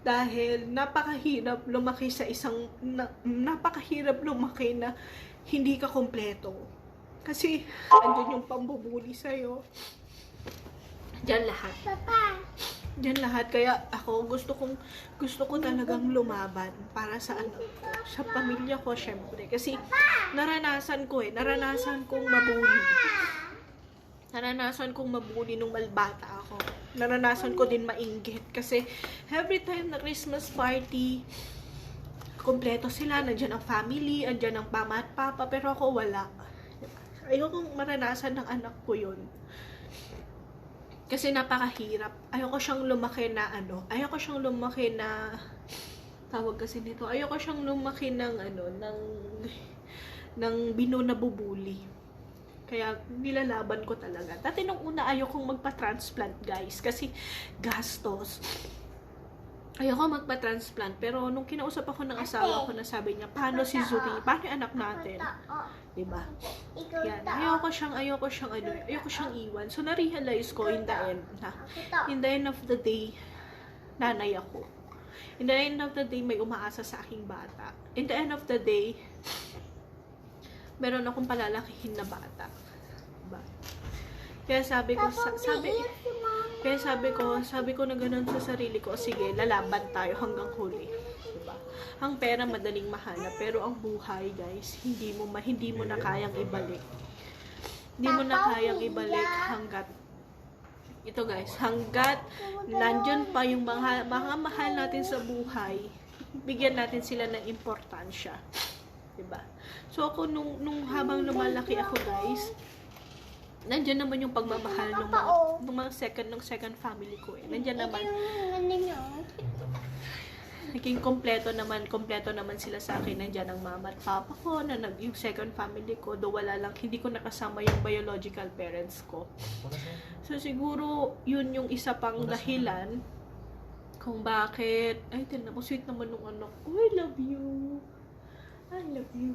Dahil napakahirap lumaki sa napakahirap lumaki na hindi ka kompleto. Kasi andun yung pambubuli sa'yo. Diyan lahat. Papa. Diyan lahat. Kaya ako gusto ko talagang lumaban para sa anak ko. Sa pamilya ko, syempre. Kasi naranasan kong mabuli. Naranasan kong mabuli nung malbata ako. Naranasan ko din mainggit. Kasi every time na Christmas party, kompleto sila. Nandiyan ang family, andyan ang mama at papa. Pero ako wala. Ayokong maranasan ng anak ko yun. Kasi napakahirap. Ayoko siyang lumaki na tawag kasi nito. Ayoko siyang lumaki ng ng binunabubuli. Kaya nilalaban ko talaga. Dati nung una ayokong magpa-transplant, guys, kasi gastos. Ayoko magpa-transplant, pero nung kinausap ako ng asawa ko, na sabi niya, paano si Zuri? Paano yung anak natin? Diba? Yan. Ayoko siyang iwan. So, na-realize ko in the end of the day, nanay ako. In the end of the day, may umaasa sa aking bata. In the end of the day, meron akong palalakihin na bata. Diba? Kaya sabi ko na ganun sa sarili ko, sige, lalaban tayo hanggang huli. Diba? Ang pera madaling mahanap, pero ang buhay, guys, hindi mo na kayang ibalik. Hindi mo na kayang ibalik hanggat nandyan pa yung mga mahal natin sa buhay, bigyan natin sila ng importansya. Diba? So ako nung habang lumalaki ako, guys, nandiyan naman yung pagmamahal ng mga second family ko eh. Nandiyan naman. Naging kompleto naman sila sa akin. Nandiyan ang mama at papa ko, yung second family ko, do wala lang, hindi ko nakasama yung biological parents ko. So siguro yun yung isa pang dahilan kung bakit, ay, tinan mo, sweet naman nung anak ko. I love you.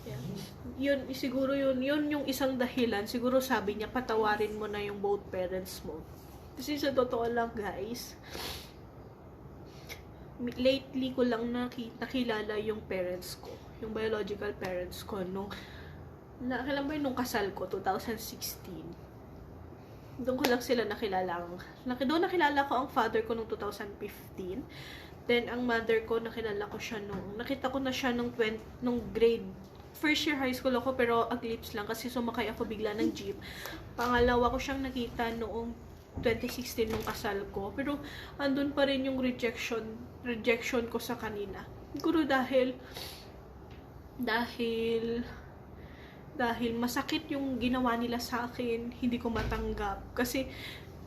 Yeah. Yun yung isang dahilan. Siguro sabi niya, patawarin mo na yung both parents mo. Kasi sa totoo lang, guys, lately ko lang nakilala yung parents ko, yung biological parents ko, nung kasal ko, 2016. Doon ko lang sila nakilala. Doon nakilala ko ang father ko nung 2015. Then, ang mother ko, nakita ko na siya nung grade. First year high school ako, pero aglips lang kasi sumakay ako bigla ng jeep. Pangalawa ko siyang nakita noong 2016 nung kasal ko. Pero, andun pa rin yung rejection ko sa kanila. Siguro dahil masakit yung ginawa nila sa akin, hindi ko matanggap. Kasi,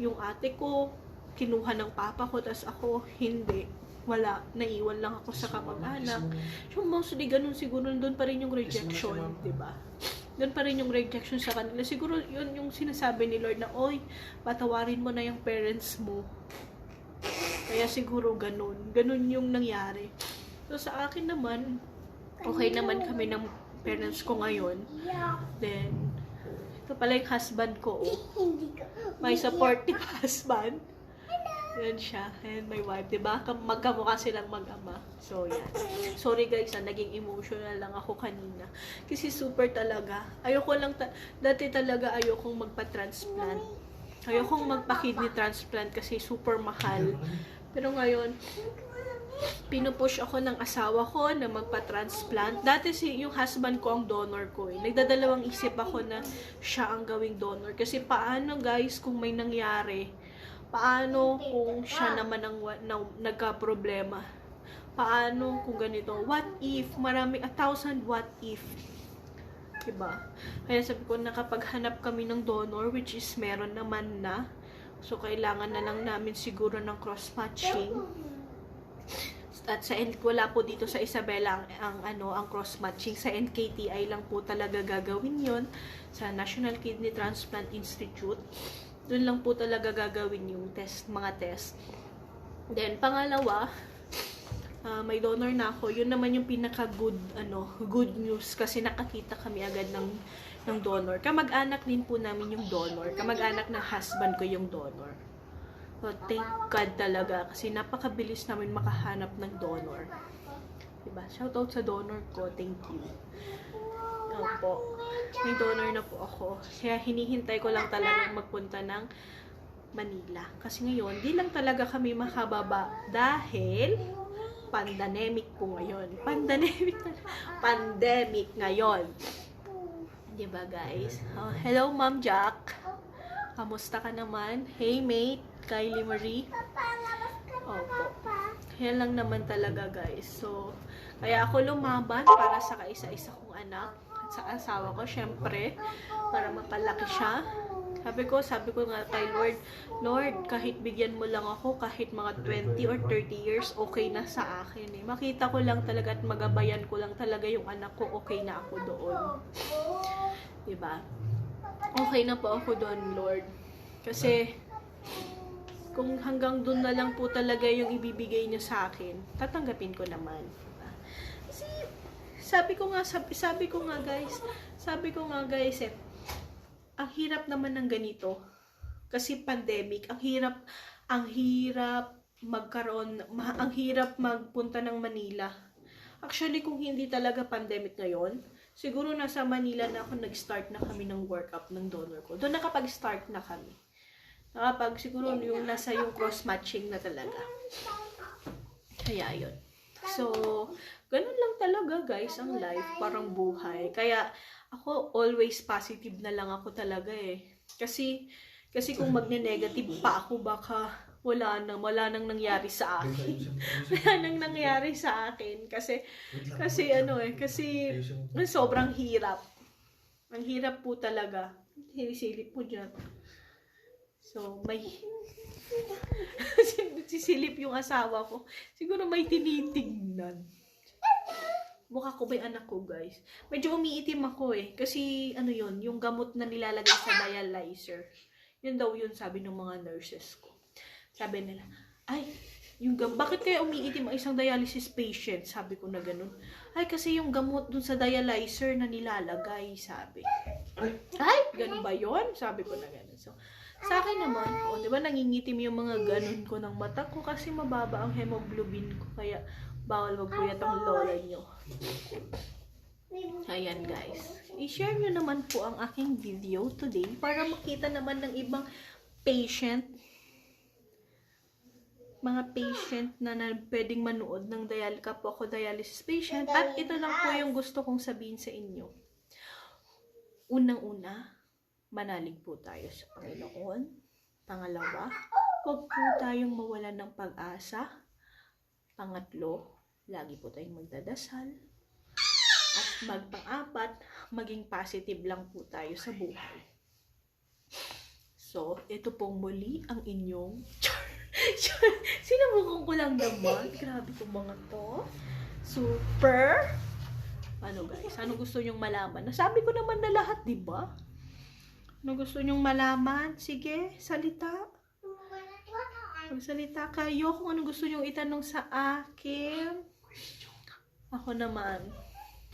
yung ate ko, kinuha ng papa ko, tas ako, hindi. Wala, naiwan lang ako sa kamag-anak. So, mostly ganun siguro, doon pa rin yung rejection, diba? Doon pa rin yung rejection sa kanila. Siguro, yun yung sinasabi ni Lord na, oy, patawarin mo na yung parents mo. Kaya siguro ganun. Ganun yung nangyari. So, sa akin naman, okay naman kami ng parents ko ngayon. Then, ito pala yung husband ko, oh. My supportive husband. Yan siya. And my wife, diba? Magkamukha silang mag-ama. So, yan. Sorry guys, naging emotional lang ako kanina. Kasi super talaga. Dati talaga ayokong magpa-transplant. Ayokong magpa-kidney transplant kasi super mahal. Pero ngayon, pinupush ako ng asawa ko na magpa-transplant. Dati yung husband ko ang donor ko eh. Nagdadalawang isip ako na siya ang gawing donor. Kasi paano guys kung may nangyari? Paano kung siya naman ang nagka-problema? Paano kung ganito? What if? 1,000 what if. Diba? Kaya sabi ko, nakapaghanap kami ng donor, which is meron naman na. So, kailangan na lang namin siguro ng cross-matching. At wala po dito sa Isabela ang cross-matching. Sa NKTI lang po talaga gagawin yon, sa National Kidney Transplant Institute. Doon lang po talaga gagawin yung mga test. Then, pangalawa, may donor na ako. Yun naman yung pinaka-good news kasi nakakita kami agad ng donor. Kamag-anak din po namin yung donor. Kamag-anak ng husband ko yung donor. So, thank God talaga kasi napakabilis namin makahanap ng donor. Diba? Shoutout sa donor ko. Thank you. Opo. May donor na po ako. Kaya hinihintay ko lang talagang magpunta ng Manila. Kasi ngayon, di lang talaga kami makababa dahil pandemic po ngayon. Pandemic ngayon. Diba guys? Oh, hello Ma'am Jack. Kamusta ka naman? Hey mate, Kylie Marie. Opo. Yan lang naman talaga guys. So, kaya ako lumaban para sa kaisa-isa kong anak at sa asawa ko, syempre, para mapalaki siya. Sabi ko nga kay Lord, kahit bigyan mo lang ako, kahit mga 20 or 30 years, okay na sa akin eh. Makita ko lang talaga at magabayan ko lang talaga yung anak ko, okay na ako doon. Diba? Okay na po ako doon, Lord. Kasi, kung hanggang doon na lang po talaga yung ibibigay niyo sa akin, tatanggapin ko naman. Diba? Kasi, sabi ko nga guys, ang hirap naman ng ganito. Kasi pandemic, ang hirap magpunta ng Manila. Actually, kung hindi talaga pandemic ngayon, siguro nasa Manila na ako nag-start na kami ng workup ng donor ko. Doon nakapag-start na kami. Siguro yung nasa yung cross-matching na talaga. Kaya yun. So, ganun lang talaga guys ang life, parang buhay. Kaya ako always positive na lang ako talaga eh. Kasi kung magne-negative pa ako baka wala nang nangyari sa akin. Wala nang nangyari sa akin kasi sobrang hirap. Ang hirap po talaga. Sinisilip po dyan. So, may sisilip yung asawa ko. Siguro may tinitingnan. Mukha ko ba yung anak ko, guys? Medyo umiitim ako eh. Kasi, yung gamot na nilalagay sa dialyzer. Yun daw yun, sabi ng mga nurses ko. Sabi nila, ay, bakit kaya umiitim ang isang dialysis patient? Sabi ko na ganun. Ay, kasi yung gamot dun sa dialyzer na nilalagay, sabi. Ay, ganun ba yun? Sabi ko na ganun. So, sa akin naman, di ba nangingitim yung mga ganun ko ng mata ko kasi mababa ang hemoglobin ko. Kaya, bawal magpuyat ang lola nyo. Ayan guys. I-share nyo naman po ang aking video today para makita naman ng ibang patient. Mga patient na pwedeng manood ng kapwa ko dialysis patient. At ito lang po yung gusto kong sabihin sa inyo. Unang-una, manalig po tayo sa Panginoon. Pangalawa, huwag po tayong mawalan ng pag-asa. Pangatlo, lagi po tayong magdadasal. At pang-apat, maging positive lang po tayo sa buhay. So, ito pong muli ang inyong sinabukong ko lang naman. Grabe itong mga to. Super. Guys? Ano gusto nyong malaman? Nasabi ko naman na lahat, di ba? Ano gusto nyong malaman? Sige, salita. Magsalita kayo kung ano gusto nyong itanong sa akin. Ako naman.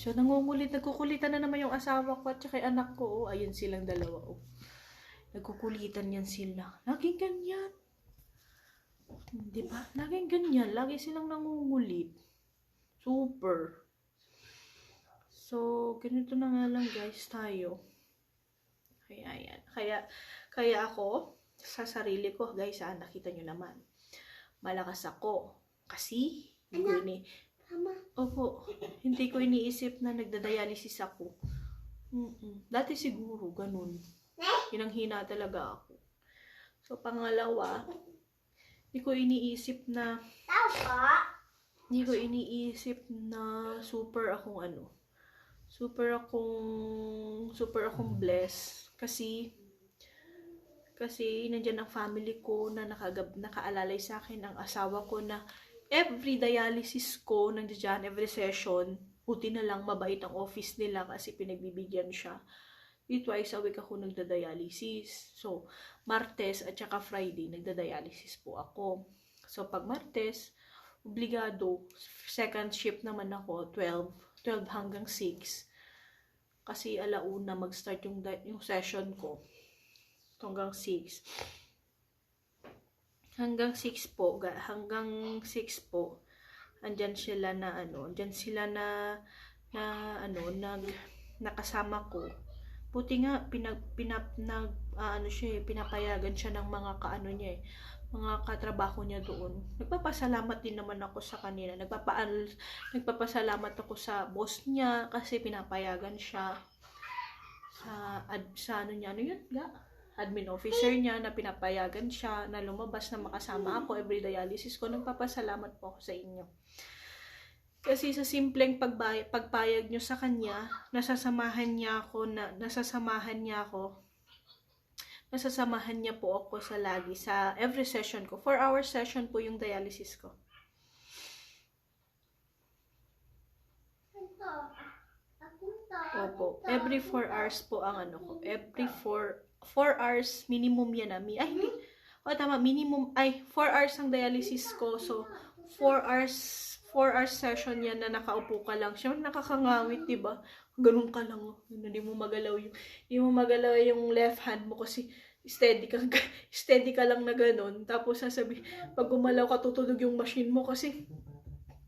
So, nagkukulitan na naman yung asawa ko at saka yung anak ko. Ayun silang dalawa. Nagkukulitan yan sila. Laging ganyan. Diba? Laging ganyan. Lagi silang nangungulit. Super. So, ganito na nga lang guys tayo. Kaya yan. Kaya ako, sa sarili ko, guys, nakita nyo naman. Malakas ako. Kasi, hindi ko iniisip na nagdadialysis ako. Dati siguro, ganun. Hinang-hina talaga ako. So, pangalawa, hindi ko iniisip na super akong blessed. Kasi nandyan ang family ko na nakaalalay sa akin, ang asawa ko na every dialysis ko, nandiyan, every session, buti na lang mabait ang office nila kasi pinagbibigyan siya. Twice a week ako nagda-dialysis. So, Martes at saka Friday, nagda-dialysis po ako. So, pag Martes, obligado, second shift naman ako, 12 hanggang 6. Kasi alauna mag-start yung session ko. Hanggang 6. hanggang 6 po, hanggang 6 po. Andyan sila na andyan sila na nakasama ko. Buti nga pinapayagan siya ng mga niya mga katrabaho niya doon. Nagpapasalamat din naman ako sa kanila. Nagpapasalamat ako sa boss niya kasi pinapayagan siya sa admin officer niya na pinapayagan siya na lumabas na makasama ako every dialysis ko. Nagpapasalamat po ako sa inyo. Kasi sa simpleng pagpayag nyo sa kanya, nasasamahan niya po ako sa every session ko. 4-hour session po yung dialysis ko. Opo, every 4 hours po ang ko. Every 4 hours minimum yan ay hindi. Tama, minimum 4 hours ang dialysis ko. So 4 hours session yan na nakaupo ka lang. Siyempre nakakangawit, 'di ba? Ganun ka lang, hindi mo magalaw yung left hand mo kasi steady ka lang na ganun. Tapos sasabi, pag gumalaw ka tutunog yung machine mo kasi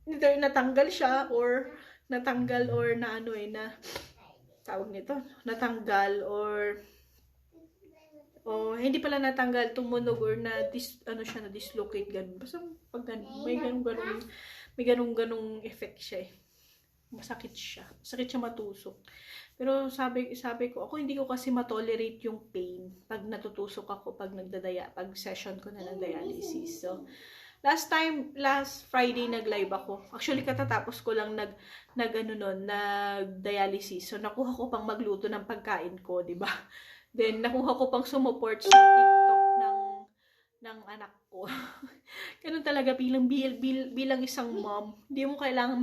either natanggal siya or natanggal hindi pala natanggal, tumunog or na dislocate ganun. Basta pag ganun, may ganung effect siya eh. Masakit siya matusok. Pero sabi ko, ako hindi ko kasi matolerate yung pain pag natutusok ako pag session ko na ng dialysis. So, last Friday nag-live ako. Actually, katatapos ko lang nag-dialysis. So, nakuha ko pang magluto ng pagkain ko, di ba? Then, nakuha ko pang sumuport sa TikTok ng anak ko. Ganun talaga bilang isang mom. Hindi mo kailangan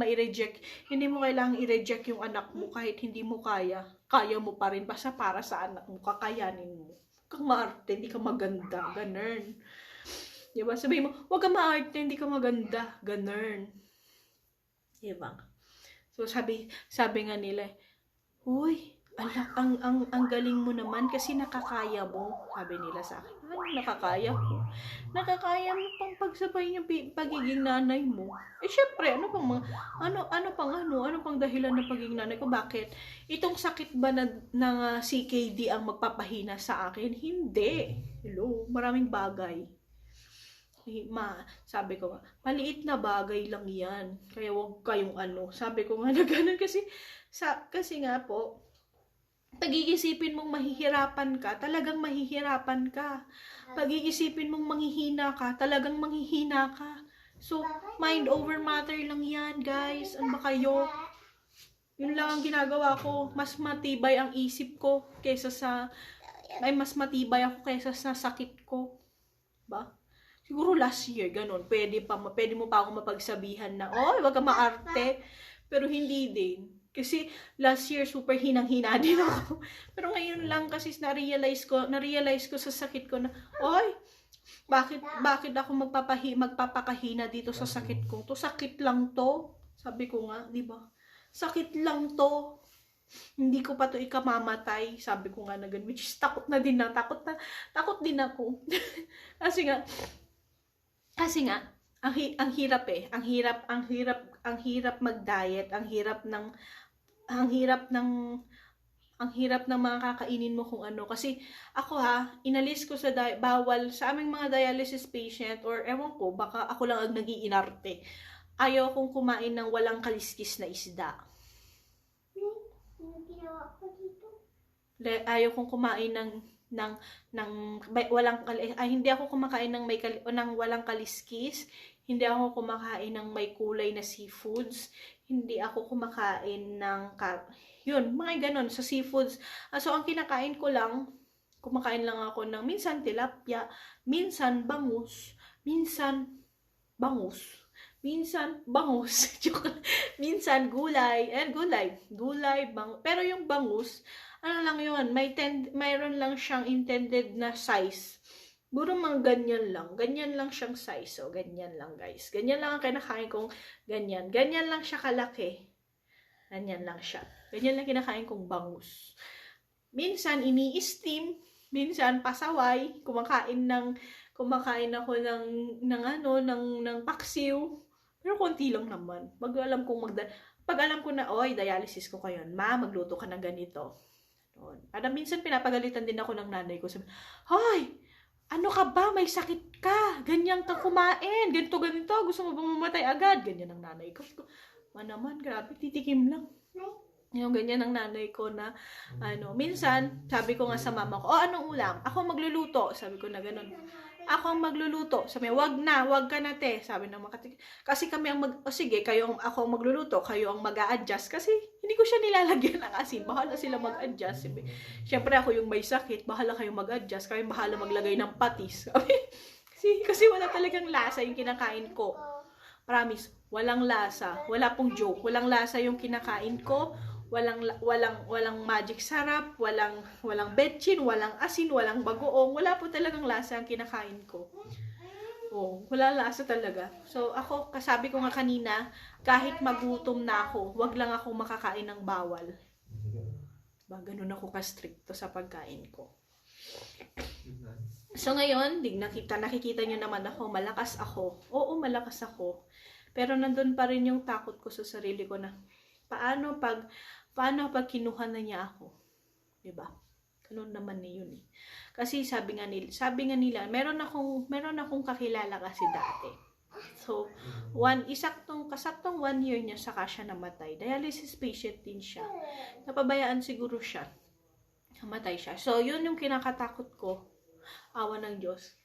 i-reject yung anak mo kahit hindi mo kaya. Kaya mo pa rin basta para sa anak mo, kakayanin mo. Kung maarte, hindi ka maganda. Ganun. Diba? Sabihin mo, huwag ka maarte, hindi ka maganda. Ganun. Diba? So, sabi nga nila, uy, ang galing mo naman kasi nakakaya mo. Sabi nila sa akin, nakakaya ko? Nakakaya mo pang pagsabay yung pagiging nanay mo. Syempre, ano pang dahilan ng pagiging nanay ko? Bakit? Itong sakit ba ng CKD ang magpapahina sa akin? Hindi. Hello, maraming bagay. Sabi ko nga, maliit na bagay lang yan. Kaya wag kayong sabi ko nga na ganun kasi nga po, pag-iisipin mong mahihirapan ka, talagang mahihirapan ka. Pag-iisipin mong manghihina ka, talagang manghihina ka. So, mind over matter lang yan, guys. Ano ba kayo? Yun lang ang ginagawa ko. Mas matibay ang isip ko mas matibay ako kaysa sa sakit ko. Ba? Siguro last year, ganun. Pwede mo pa ako mapagsabihan na, wag ka maarte. Pero hindi din. Kasi last year, super hinang-hina din ako. Pero ngayon lang kasi na-realize ko sa sakit ko na, bakit ako magpapakahina dito sa sakit ko? To sakit lang to. Sabi ko nga, di ba? Sakit lang to. Hindi ko pa to ikamamatay. Sabi ko nga na ganun. Which is takot din ako. Kasi nga, ang hirap eh. Ang hirap mag-diet. Ang hirap ng mga kakainin mo kung ano. Kasi ako inalis ko bawal sa aming mga dialysis patient or ewan ko, baka ako lang ang nag-iinarte. Ayaw kong kumain ng walang kaliskis na isda. Ayaw kong kumain hindi ako kumakain ng walang kaliskis. Hindi ako kumakain ng may kulay na seafoods. Hindi ako kumakain ng mga ganon sa seafoods. So ang kumakain lang ako ng minsan tilapia, minsan bangus, minsan minsan gulay, bangus. Pero yung bangus, lang yun, mayroon lang siyang intended na size. Buro ganyan lang siyang size. So, ganyan lang guys. Ganyan lang ang kinakain kong ganyan. Ganyan lang siya kalaki. Ganyan lang siya. Ganyan lang kinakain kong bangus. Minsan ini-steam, minsan pasaway, kumakain kumakain ako ng paksiw. Pero konti lang naman. Pag alam ko na, oy, dialysis ko kayo, ma, magluto ka ng ganito. At minsan pinapagalitan din ako ng nanay ko. Sabi, hoy, ano ka ba? May sakit ka. Ganyan kang kumain. Ganito. Gusto mo ba mamatay agad? Ganyan ang nanay ko. Naman, grabe, titikim lang. Yung ganyan ang nanay ko na, minsan, sabi ko nga sa mama ko, anong ulam? Ako magluluto. Sabi ko na ganun. Ako ang magluluto. Sabi niya, wag ka na te. Sabi ng mga kasi kami sige, ako ang magluluto, kayo ang mag-a-adjust. Kasi hindi ko siya nilalagyan ng asin. Bahala sila mag-adjust. Siyempre ako yung may sakit, bahala kayong mag-adjust. Kayo bahala maglagay ng patis. Kasi wala talagang lasa yung kinakain ko. Promise, walang lasa. Wala pong joke. Walang lasa yung kinakain ko. Walang magic sarap, walang betchin, walang asin, walang bagoong. Wala po talagang lasa ang kinakain ko. Wala lasa talaga. So ako, kasabi ko nga kanina, kahit magutom na ako, wag lang ako makakain ng bawal. Ganun ako ka-stricto sa pagkain ko. So ngayon, nakikita nyo naman ako, malakas ako. Oo, malakas ako. Pero nandun pa rin yung takot ko sa sarili ko na, paano pag kinuha na niya ako? Diba? Ganun naman yun eh. Kasi sabi nga nila, meron akong kakilala kasi dati. So, kasaktong 1 year niya saka siya namatay. Dialysis patient din siya. Napabayaan siguro siya. Namatay siya. So, yun yung kinakatakot ko. Awa ng Diyos.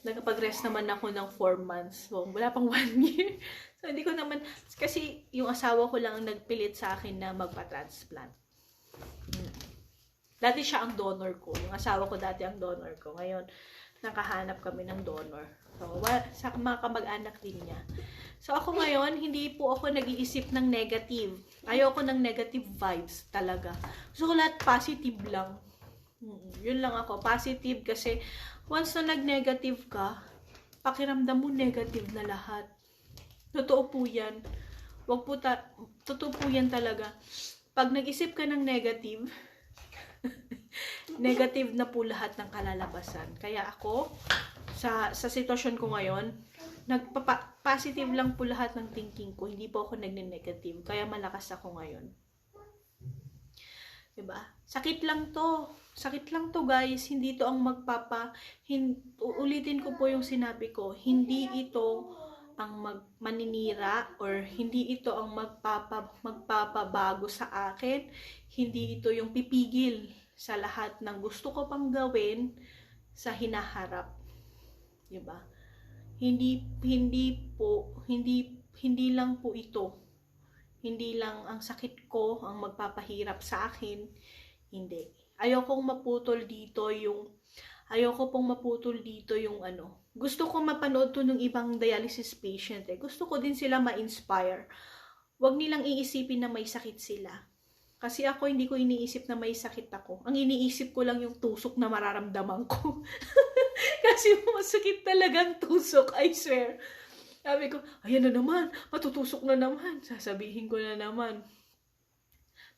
Nagpag-rest naman ako ng 4 months. So, wala pang 1 year. So, hindi ko naman, kasi yung asawa ko lang ang nagpilit sa akin na magpa-transplant. Dati siya ang donor ko. Yung asawa ko dati ang donor ko. Ngayon, nakahanap kami ng donor. So, sa mga kamag-anak din niya. So, ako ngayon, hindi po ako nag-iisip ng negative. Ayoko ng negative vibes talaga. Gusto ko lahat positive lang. Yun lang ako. Positive kasi once na nag-negative ka, pakiramdam mo negative na lahat. Totoo po yan. Totoo po yan talaga. Pag nag-isip ka ng negative, negative na po lahat ng kalalabasan. Kaya ako, sa sitwasyon ko ngayon, positive lang po lahat ng thinking ko. Hindi po ako nagne-negative. Kaya malakas ako ngayon. Diba? Sakit lang to. Sakit lang to, guys. Hindi to ang ulitin ko po yung sinabi ko. Hindi ito ang maninira or hindi ito ang magpapabago sa akin. Hindi ito yung pipigil sa lahat ng gusto ko pang gawin sa hinaharap. Diba? Hindi lang po ito. Hindi lang ang sakit ko ang magpapahirap sa akin. Hindi. Ayoko pong maputol dito yung Gusto ko mapanood to ng ibang dialysis patient eh. Gusto ko din sila ma-inspire. Huwag nilang iisipin na may sakit sila. Kasi ako, hindi ko iniisip na may sakit ako. Ang iniisip ko lang yung tusok na mararamdaman ko. Kasi masakit talagang tusok, I swear. Sabi ko, ayan na naman, matutusok na naman. Sasabihin ko na naman.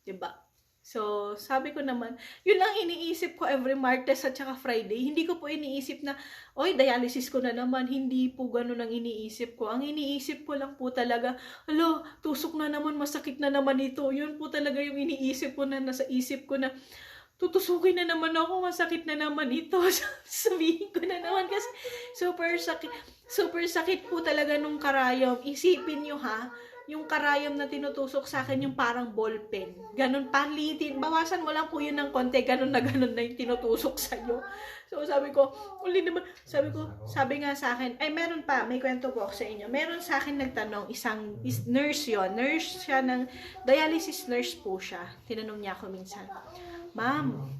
Diba? So, sabi ko naman, yun lang iniisip ko every Martes at saka Friday. Hindi ko po iniisip na, oy, dialysis ko na naman. Hindi po ganun ang iniisip ko. Ang iniisip ko lang po talaga, tusok na naman, masakit na naman ito. Yun po talaga yung iniisip ko na nasa isip ko na, tutusukin na naman ako, masakit na naman ito. Sabihin ko na naman kasi super sakit po talaga nung karayom. Isipin nyo ha, yung karayom na tinutusok sa akin yung parang ballpen. Ganun, palitin. Bawasan mo lang po yun ng konti. Ganun na yung tinutusok sa'yo. So, sabi ko, sabi nga sa akin, meron pa, may kwento po ako sa inyo. Meron sa akin nagtanong, nurse yun. Nurse siya dialysis nurse po siya. Tinanong niya ako minsan, Ma'am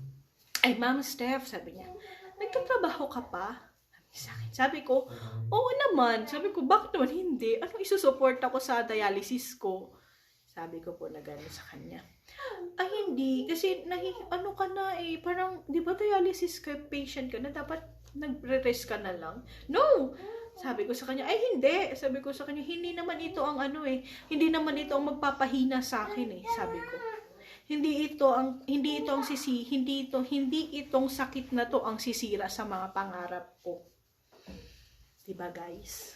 Steph, sabi niya, nagtatrabaho ka pa? Sabi ko, oo naman. Sabi ko, bakit naman hindi? Anong isusupport ako sa dialysis ko? Sabi ko po na gano'n sa kanya. Ay, hindi. Kasi, ano ka na eh, parang, di ba dialysis patient ka na, dapat nagre-rest ka na lang? No! Sabi ko sa kanya, ay hindi. Sabi ko sa kanya, hindi naman ito ang hindi naman ito ang magpapahina sa akin eh. Sabi ko. Hindi itong sakit na to ang sisira sa mga pangarap ko. Diba guys?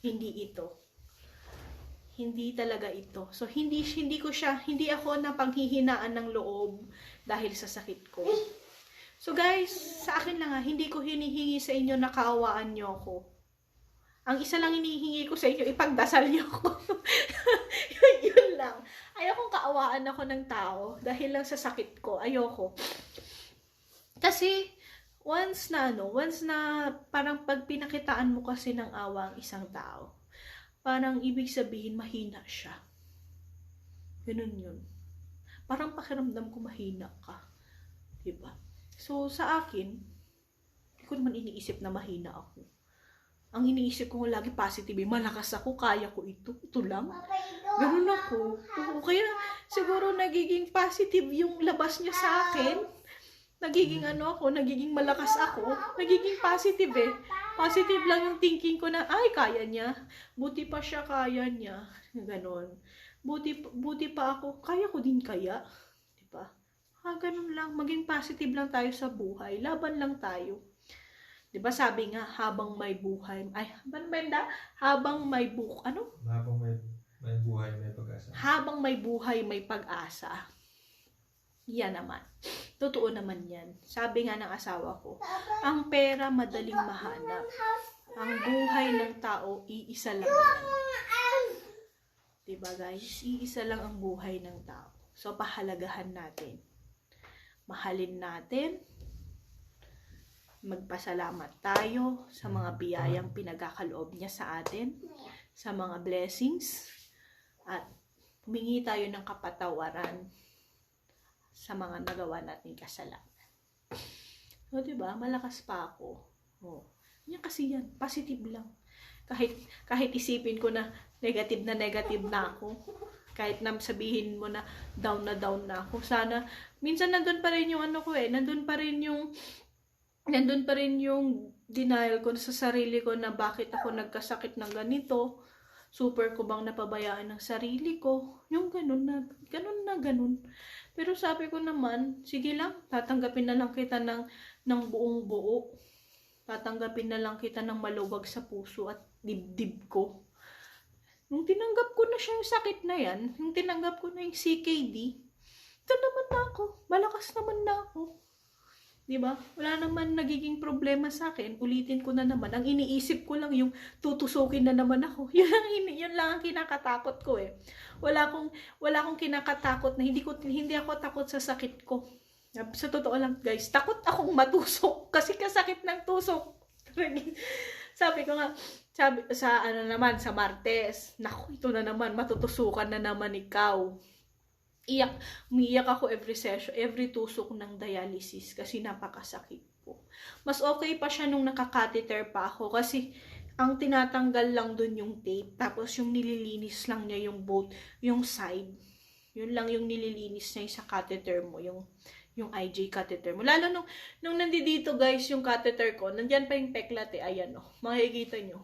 Hindi ito. Hindi talaga ito. So, hindi ako napanghihinaan ng loob dahil sa sakit ko. So guys, sa akin lang hindi ko hinihingi sa inyo na kaawaan nyo ako. Ang isa lang hinihingi ko sa inyo, ipagdasal nyo ako. yun lang. Ayokong kaawaan ako ng tao dahil lang sa sakit ko. Ayoko. Kasi, once na parang pag pinakitaan mo kasi ng awa ang isang tao, parang ibig sabihin mahina siya. Ganun yun. Parang pakiramdam ko mahina ka. Diba? So, sa akin, hindi ko naman iniisip na mahina ako. Ang iniisip ko lagi positive, malakas ako, kaya ko ito. Ito lang. Ganun ako. Kaya siguro nagiging positive yung labas niya sa akin. Nagiging nagiging malakas ako. Nagiging positive eh. Positive lang yung thinking ko na, ay, kaya niya. Buti pa siya, kaya niya. Ganon. Buti pa ako, kaya ko din kaya. Diba? Ganun lang. Maging positive lang tayo sa buhay. Laban lang tayo. Diba sabi nga, habang may buhay, habang may buhay, may pag-asa. Habang may buhay, may pag-asa. Yan naman. Totoo naman yan. Sabi nga ng asawa ko, ang pera madaling mahanap. Ang buhay ng tao, iisa lang yan. Diba guys? Iisa lang ang buhay ng tao. So, pahalagahan natin. Mahalin natin. Magpasalamat tayo sa mga biyayang pinagkakaloob niya sa atin. Sa mga blessings. At humingi tayo ng kapatawaran sa mga nagawa nating kasalanan. So, diba? Malakas pa ako. Oh. Yan kasi yan. Positive lang. Kahit isipin ko na negative na ako. Kahit na sabihin mo na down na ako. Sana, minsan nandun pa rin yung nandun pa rin yung denial ko sa sarili ko na bakit ako nagkasakit ng ganito. Super ko bang napabayaan ng sarili ko? Yung ganun. Pero sabi ko naman, sige lang, tatanggapin na lang kita ng buong buo. Tatanggapin na lang kita ng maluwag sa puso at dibdib ko. Nung tinanggap ko na siya yung sakit na yan, nung tinanggap ko na yung CKD, ito naman na ako. Malakas naman na ako. Diba? Wala naman nagiging problema sa akin. Ulitin ko na naman. Ang iniisip ko lang yung tutusukin na naman ako. Yun lang ang kinakatakot ko eh. Wala akong kinakatakot na hindi ako takot sa sakit ko. Sa totoo lang guys, takot akong matusok kasi kasakit ng tusok. Sabi ko nga, sa Martes, naku, ito na naman, matutusukan na naman ikaw. Umiiyak ako every session, every tusok ng dialysis kasi napakasakit po. Mas okay pa siya nung nakakatheter pa ako kasi ang tinatanggal lang dun yung tape tapos yung nililinis lang niya yung side. Yun lang yung nililinis niya sa catheter mo, yung IG catheter mo. Lalo nung nandito guys yung catheter ko, nandyan pa yung peklat eh, ayan oh, makikita nyo.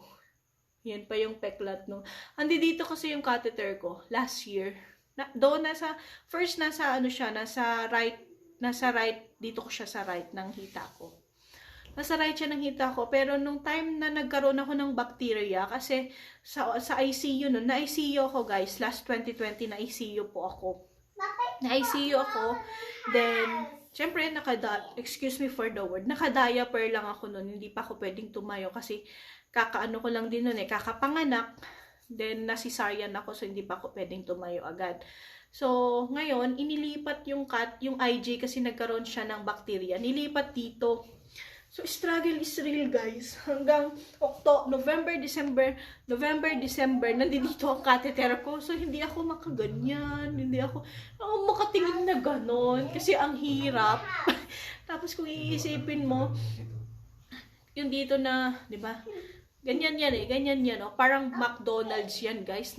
Yan pa yung peklat no. Andito kasi yung catheter ko last year. Doon nasa right, dito ko siya sa right ng hita ko. Nasa right siya ng hita ko, pero nung time na nagkaroon ako ng bacteria, kasi sa ICU nun, na-ICU ako guys, last 2020 na-ICU po ako. Na-ICU ako, then, syempre, excuse me for the word, naka-diaper lang ako nun, hindi pa ako pwedeng tumayo, kasi kakaano ko lang din nun kakapanganak, then na-cesarean ako, so hindi pa ako pwedeng tumayo agad. So, ngayon, inilipat yung IG kasi nagkaroon siya ng bacteria. Nilipat dito. So, struggle is real, guys. Hanggang November, December, nandito ang catheter ko. So, hindi ako makaganyan. Hindi ako makatingin na ganon. Kasi ang hirap. Tapos, kung iisipin mo, yung dito na, di ba? Ganyan yan, oh. Parang McDonald's yan, guys,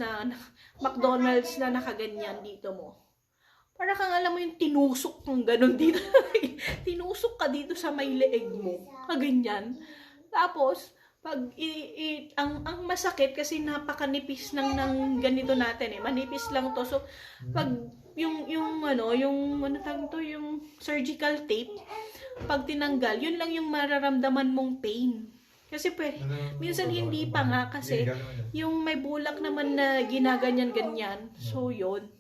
McDonald's na nakaganyan dito mo. Para kang alam mo yung tinusok kang ganun dito. Tinusok ka dito sa may leeg mo. Kaganyan. Tapos, ang masakit kasi napakanipis ng ganito natin eh. Manipis lang to. So, pag yung surgical tape, pag tinanggal, yun lang yung mararamdaman mong pain. Kasi minsan hindi pa nga kasi yung may bulak naman na ginaganyan-ganyan. So, yun.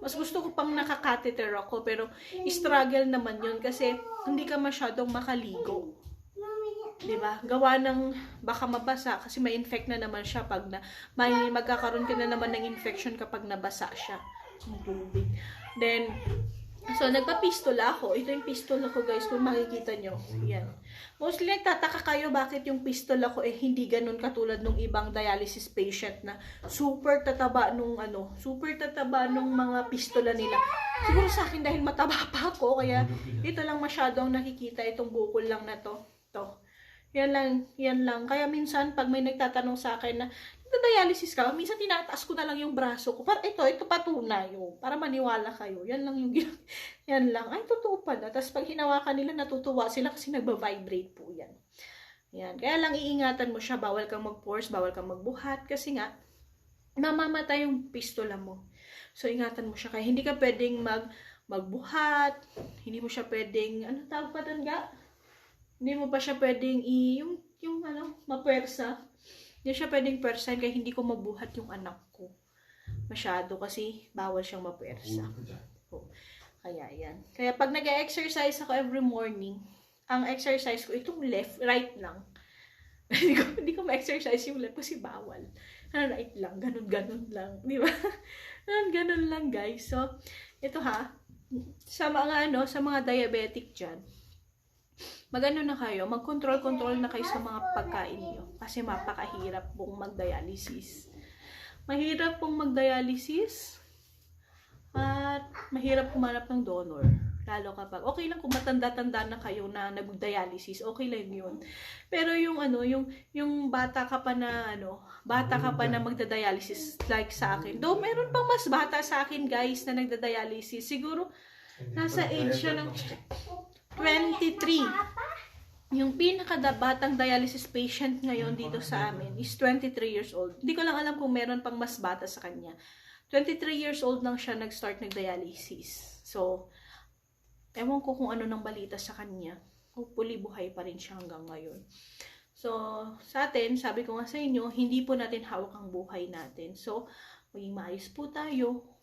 Mas gusto ko pang nakakatheter ako pero struggle naman yun kasi hindi ka masyadong makaligo. Diba? Gawa ng baka mabasa kasi may infect na naman siya pag magkakaroon ka na naman ng infection kapag nabasa siya. Yung tubig. Then, so, nagpa-pistola ako. Ito yung pistola ko, guys, kung makikita nyo. Yan. Mostly, nagtataka kayo bakit yung pistola ko hindi ganun katulad nung ibang dialysis patient na super tataba nung mga pistola nila. Siguro sa akin dahil mataba pa ako, kaya dito lang masyadong nakikita itong bukol lang na to. Yan lang. Kaya minsan, pag may nagtatanong sa akin na, dialysis ka, minsan tinataas ko na lang yung braso ko. Para ito patunay. Para maniwala kayo. Yan lang yung yan lang. Ay, totoo pala. Tapos pag hinawakan nila, natutuwa sila kasi nagba-vibrate po yan. Yan. Kaya lang iingatan mo siya. Bawal kang mag-force, bawal kang magbuhat. Kasi nga, mamamatay yung pistola mo. So, ingatan mo siya. Kaya hindi ka pwedeng magbuhat. Hindi mo siya pwedeng, ano tawag pa doon ga? Hindi mo pa siya pwedeng mapuwersa. Hindi siya pwedeng persan kaya hindi ko mabuhat yung anak ko. Masyado kasi bawal siyang mapuwersa. Kaya yan. Kaya pag nag-exercise ako every morning, ang exercise ko itong right lang. hindi ko ma-exercise yung left kasi bawal. Right lang, ganun lang, di ba? ganun lang, guys. So, ito sa mga diabetic dyan, magano na kayo, mag-control na kayo sa mga pagkain niyo kasi mapakahirap pong mag-dialysis. Mahirap pong mag-dialysis at mahirap humanap ng donor. Lalo kapag, okay lang kung matanda-tanda na kayo na nag-dialysis, okay lang yun. Pero yung bata ka pa na magda-dialysis like sa akin. Though meron pang mas bata sa akin, guys, na nagda-dialysis. Siguro nasa age siya ng 23. Yung pinakabatang dialysis patient ngayon dito sa amin is 23 years old. Hindi ko lang alam kung meron pang mas bata sa kanya. 23 years old lang siya nag-start nag-dialysis. So, ewan ko kung ano nang balita sa kanya. Hopefully, buhay pa rin siya hanggang ngayon. So, sa atin, sabi ko nga sa inyo, hindi po natin hawak ang buhay natin. So, maging maayos po tayo.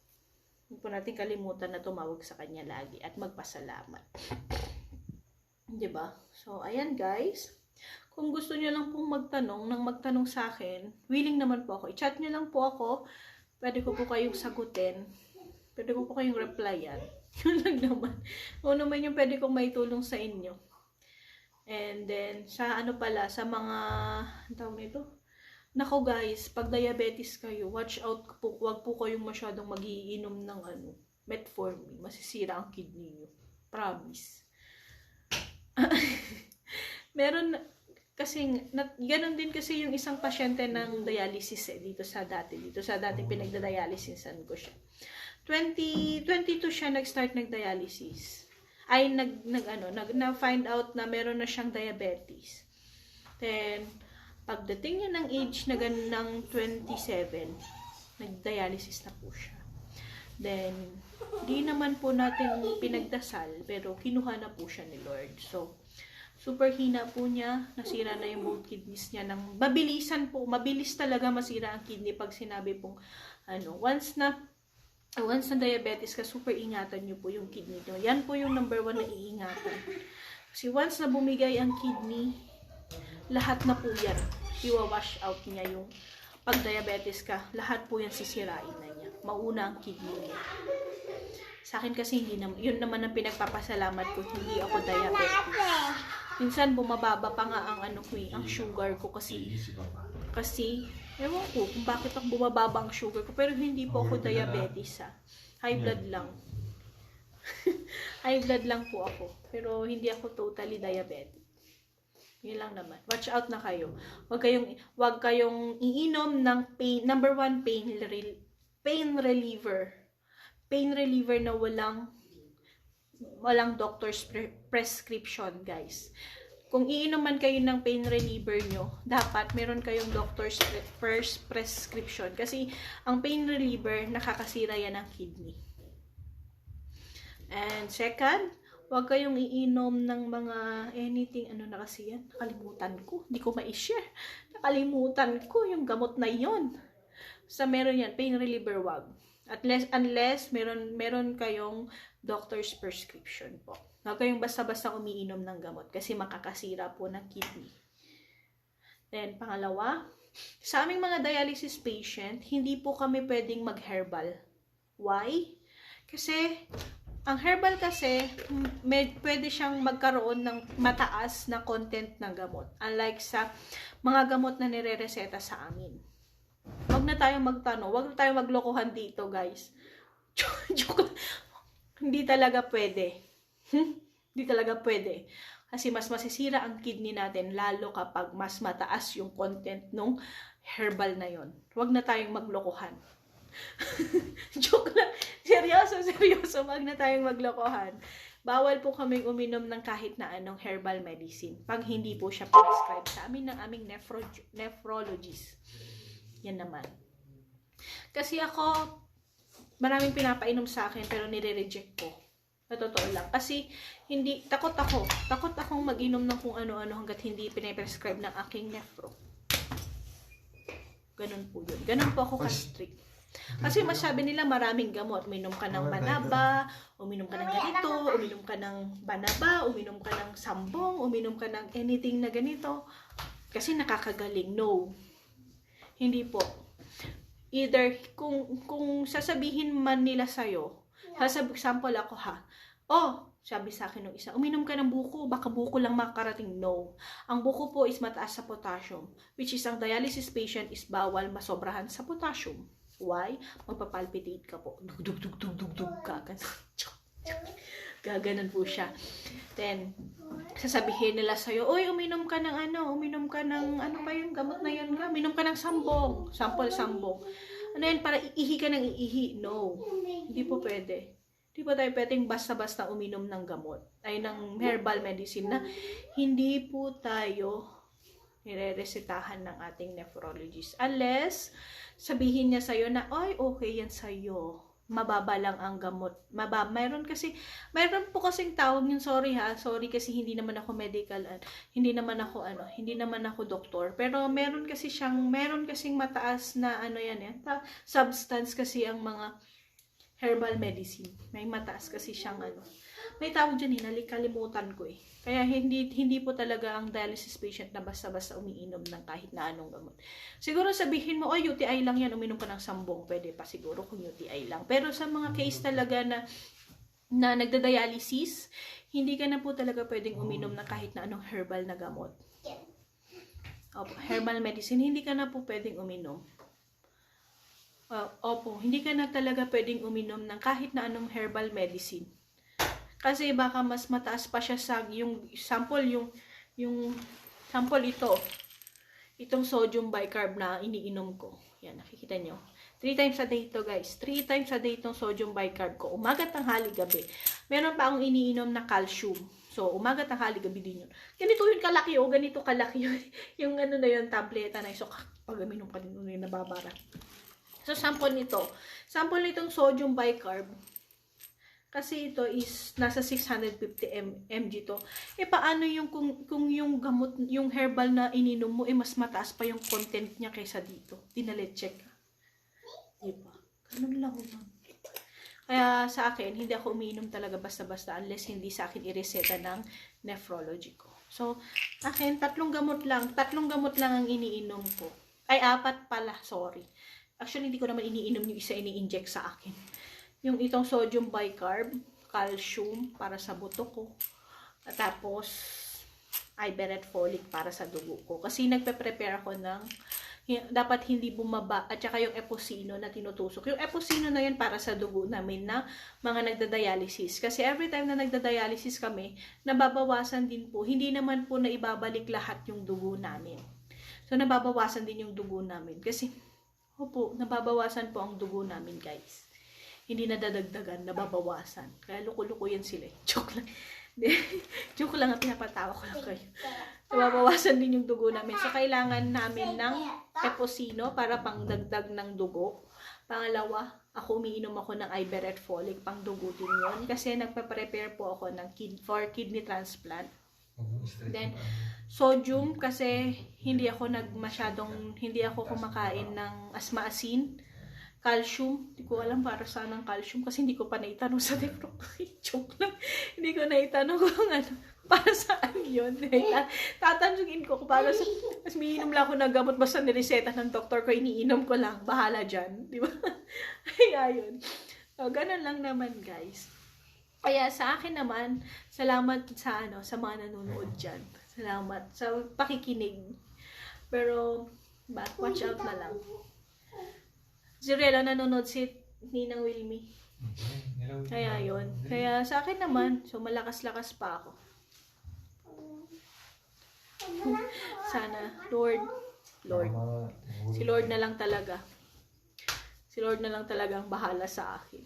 Huwag po natin kalimutan na tumawag sa kanya lagi at magpasalamat. Diba? So, ayan guys. Kung gusto nyo lang pong magtanong sa akin, willing naman po ako. I-chat nyo lang po ako. Pwede ko po kayong sagutin. Pwede ko po kayong replyan. Yun lang naman. Kung naman yung pwede kong maitulong sa inyo. And then, sa sa mga, tawag nito? Nako guys, pag diabetes kayo, watch out po. Huwag po kayong masyadong magiinom ng metformin. Masisira ang kidney nyo. Promise. Meron kasi ganun din kasi yung isang pasyente ng dialysis dito sa dati pinagda-dialysisan ko siya. 2022 siya nag-start nag-dialysis. Ay na-find out na meron na siyang diabetes. Then pagdating niya ng age na ganun ng 27, nag-dialysis na po siya. Then di naman po natin pinagdasal, pero kinuha na po siya ni Lord. So, super hina po niya, nasira na yung both kidneys niya ng mabilis talaga masira ang kidney pag sinabi pong, once na diabetes ka, super ingatan niyo po yung kidney niyo. Yan po yung number 1 na iingatan. Kasi once na bumigay ang kidney, lahat na po yan, iwa-wash out niya yung pag diabetes ka, lahat po yan sisirain na niya. Mauna ang kidney niya. Sa akin kasi yun naman ang pinagpapasalamat ko, hindi ako diabetic. Minsan bumababa pa nga ang ang sugar ko kasi ewan ko kung bakit ako bumababa ang sugar ko, pero hindi po ako diabetes High blood lang. High blood lang po ako, pero hindi ako totally diabetic. Yun lang naman. Watch out na kayo. Wag kayong iinom ng number 1 pain reliever. Pain reliever na walang doctor's prescription, guys. Kung iinom man kayo ng pain reliever nyo, dapat meron kayong doctor's first prescription. Kasi ang pain reliever, nakakasira yan ng kidney. And second, Huwag kayong iinom ng mga anything, ano na kasi yan, nakalimutan ko, hindi ko ma-share. Nakalimutan ko yung gamot na yon. Sa meron yan, pain reliever, wag. Unless meron kayong doctor's prescription po. Huwag kayong basta-basta umiinom ng gamot kasi makakasira po ng kidney. Then, pangalawa, sa aming mga dialysis patient, hindi po kami pwedeng mag-herbal. Why? Kasi, ang herbal kasi, pwede siyang magkaroon ng mataas na content ng gamot. Unlike sa mga gamot na nire-reseta sa amin. Huwag na tayong magtanong. Huwag na tayong maglokohan dito, guys. Joke. Hindi talaga pwede. Hindi talaga pwede. Kasi mas masisira ang kidney natin, lalo kapag mas mataas yung content ng herbal na yon. Huwag na tayong maglokohan. Joke lang. Seryoso. Wag na tayong maglokohan. Bawal po kaming uminom ng kahit na anong herbal medicine pag hindi po siya prescribed sa amin ng aming nephrologist. Yan naman. Kasi ako, maraming pinapainom sa akin pero nire-reject ko. Na totoo lang. Kasi takot akong mag-inom ng kung ano-ano hanggat hindi pinaprescribe ng aking nephro. Ganun po yun. Ganun po ako ka-strict. Kasi masabi nila maraming gamot. Uminom ka ng banaba, uminom ka ng ganito, uminom ka ng banaba, uminom ka ng sambong, uminom ka ng anything na ganito. Kasi nakakagaling. No. Hindi po. Either, kung sasabihin man nila sa'yo, example ako ha, sabi sa akin ng isa, uminom ka ng buko, baka buko lang makarating. No. Ang buko po is mataas sa potassium, which is ang dialysis patient is bawal masobrahan sa potassium. Why? Magpapalpitate ka po. Dug ka. Gaganon po siya. Then, sasabihin nila sa'yo, oy, uminom ka ng ano ba yung gamot na yun nga? Uminom ka ng sambong. Sambong. Ano yan? Para iihi ka ng iihi. No. Hindi po pwede. Hindi po tayo pwedeng basta-basta uminom ng gamot. Ay, ng herbal medicine na hindi po tayo nire-resetahan ng ating nephrologist. Unless, sabihin niya sa'yo na, ay, okay yan sa'yo. Mababa lang ang gamot. Mayroon po kasing tawag yung sorry kasi hindi naman ako medical, hindi naman ako doktor. Pero meron kasing mataas na substance kasi ang mga herbal medicine. May mataas kasi siyang may tawag dyan, kalimutan ko eh. Kaya hindi po talaga ang dialysis patient na basta-basta umiinom ng kahit na anong gamot. Siguro sabihin mo, UTI lang yan, uminom ka ng sambong. Pwede pa siguro kung UTI lang. Pero sa mga case talaga na nagda-dialysis, hindi ka na po talaga pwedeng uminom ng kahit na anong herbal na gamot. Herbal medicine, hindi ka na po pwedeng uminom. Hindi ka na talaga pwedeng uminom ng kahit na anong herbal medicine. Kasi baka mas mataas pa siya sa yung sample itong sodium bicarb na iniinom ko. Yan, nakikita nyo. 3 times a day ito, guys. 3 times a day itong sodium bicarb ko. Umaga, tanghali, gabi. Meron pa akong iniinom na calcium. So, umaga, tanghali, gabi din yun. Ganito yung kalaki, ganito kalaki yun. Yung tableta na. So, pag uminom ka din yung nababara. So, sample nitong sodium bicarb. Kasi ito is nasa 650 mg to. Paano yung kung yung gamot, yung herbal na ininom mo, mas mataas pa yung content niya kaysa dito. Check ka. Diba? Ganun lang naman. Kaya sa akin, hindi ako umiinom talaga basta-basta unless hindi sa akin ireseta ng nephrology ko. So, akin, 3 gamot lang ang iniinom ko. Ay, 4 pala, sorry. Actually, hindi ko naman iniinom yung isa ini-inject sa akin. Yung itong sodium bicarb, calcium para sa buto ko. At tapos, Iberet folic para sa dugo ko. Kasi nagpe-prepare ako ng dapat hindi bumaba at saka yung eposino na tinutusok. Yung eposino na yun para sa dugo namin na mga nagda-dialysis. Kasi every time na nagda-dialysis kami, nababawasan din po. Hindi naman po na ibabalik lahat yung dugo namin. So, nababawasan din yung dugo namin. Kasi, nababawasan po ang dugo namin, guys. Hindi nadadagdagan, nababawasan. Kaya luko-luko yan sila. Joke lang. Joke lang at pinapatawa ko lang kayo. Nababawasan din yung dugo namin. So, kailangan namin ng eposino para pangdagdag ng dugo. Pangalawa, ako umiinom ako ng Iverette Folic, pang dugutin yun. Kasi nagpa-prepare po ako ng for kidney transplant. Then, sodium kasi hindi ako hindi ako kumakain ng maasin. Calcium, hindi ko alam para saan ang calcium kasi hindi ko pa naitanong sa doctor. Joke lang. Hindi ko naitanong kung ano, para saan yun. Tatanungin ko kung para sa, mas miinom lang ako ng gamot basta nireseta ng doktor ko, iniinom ko lang, bahala dyan. Di ba? Kaya yun. So, ganun lang naman guys. Kaya sa akin naman, salamat sa mga nanonood dyan. Salamat sa pakikinig. Pero, watch out na lang. Si Relo nanonood si Ninang Wilmy. Kaya yun. Kaya sa akin naman, so malakas-lakas pa ako. Sana, Lord. Si Lord na lang talaga. Si Lord na lang talaga ang bahala sa akin.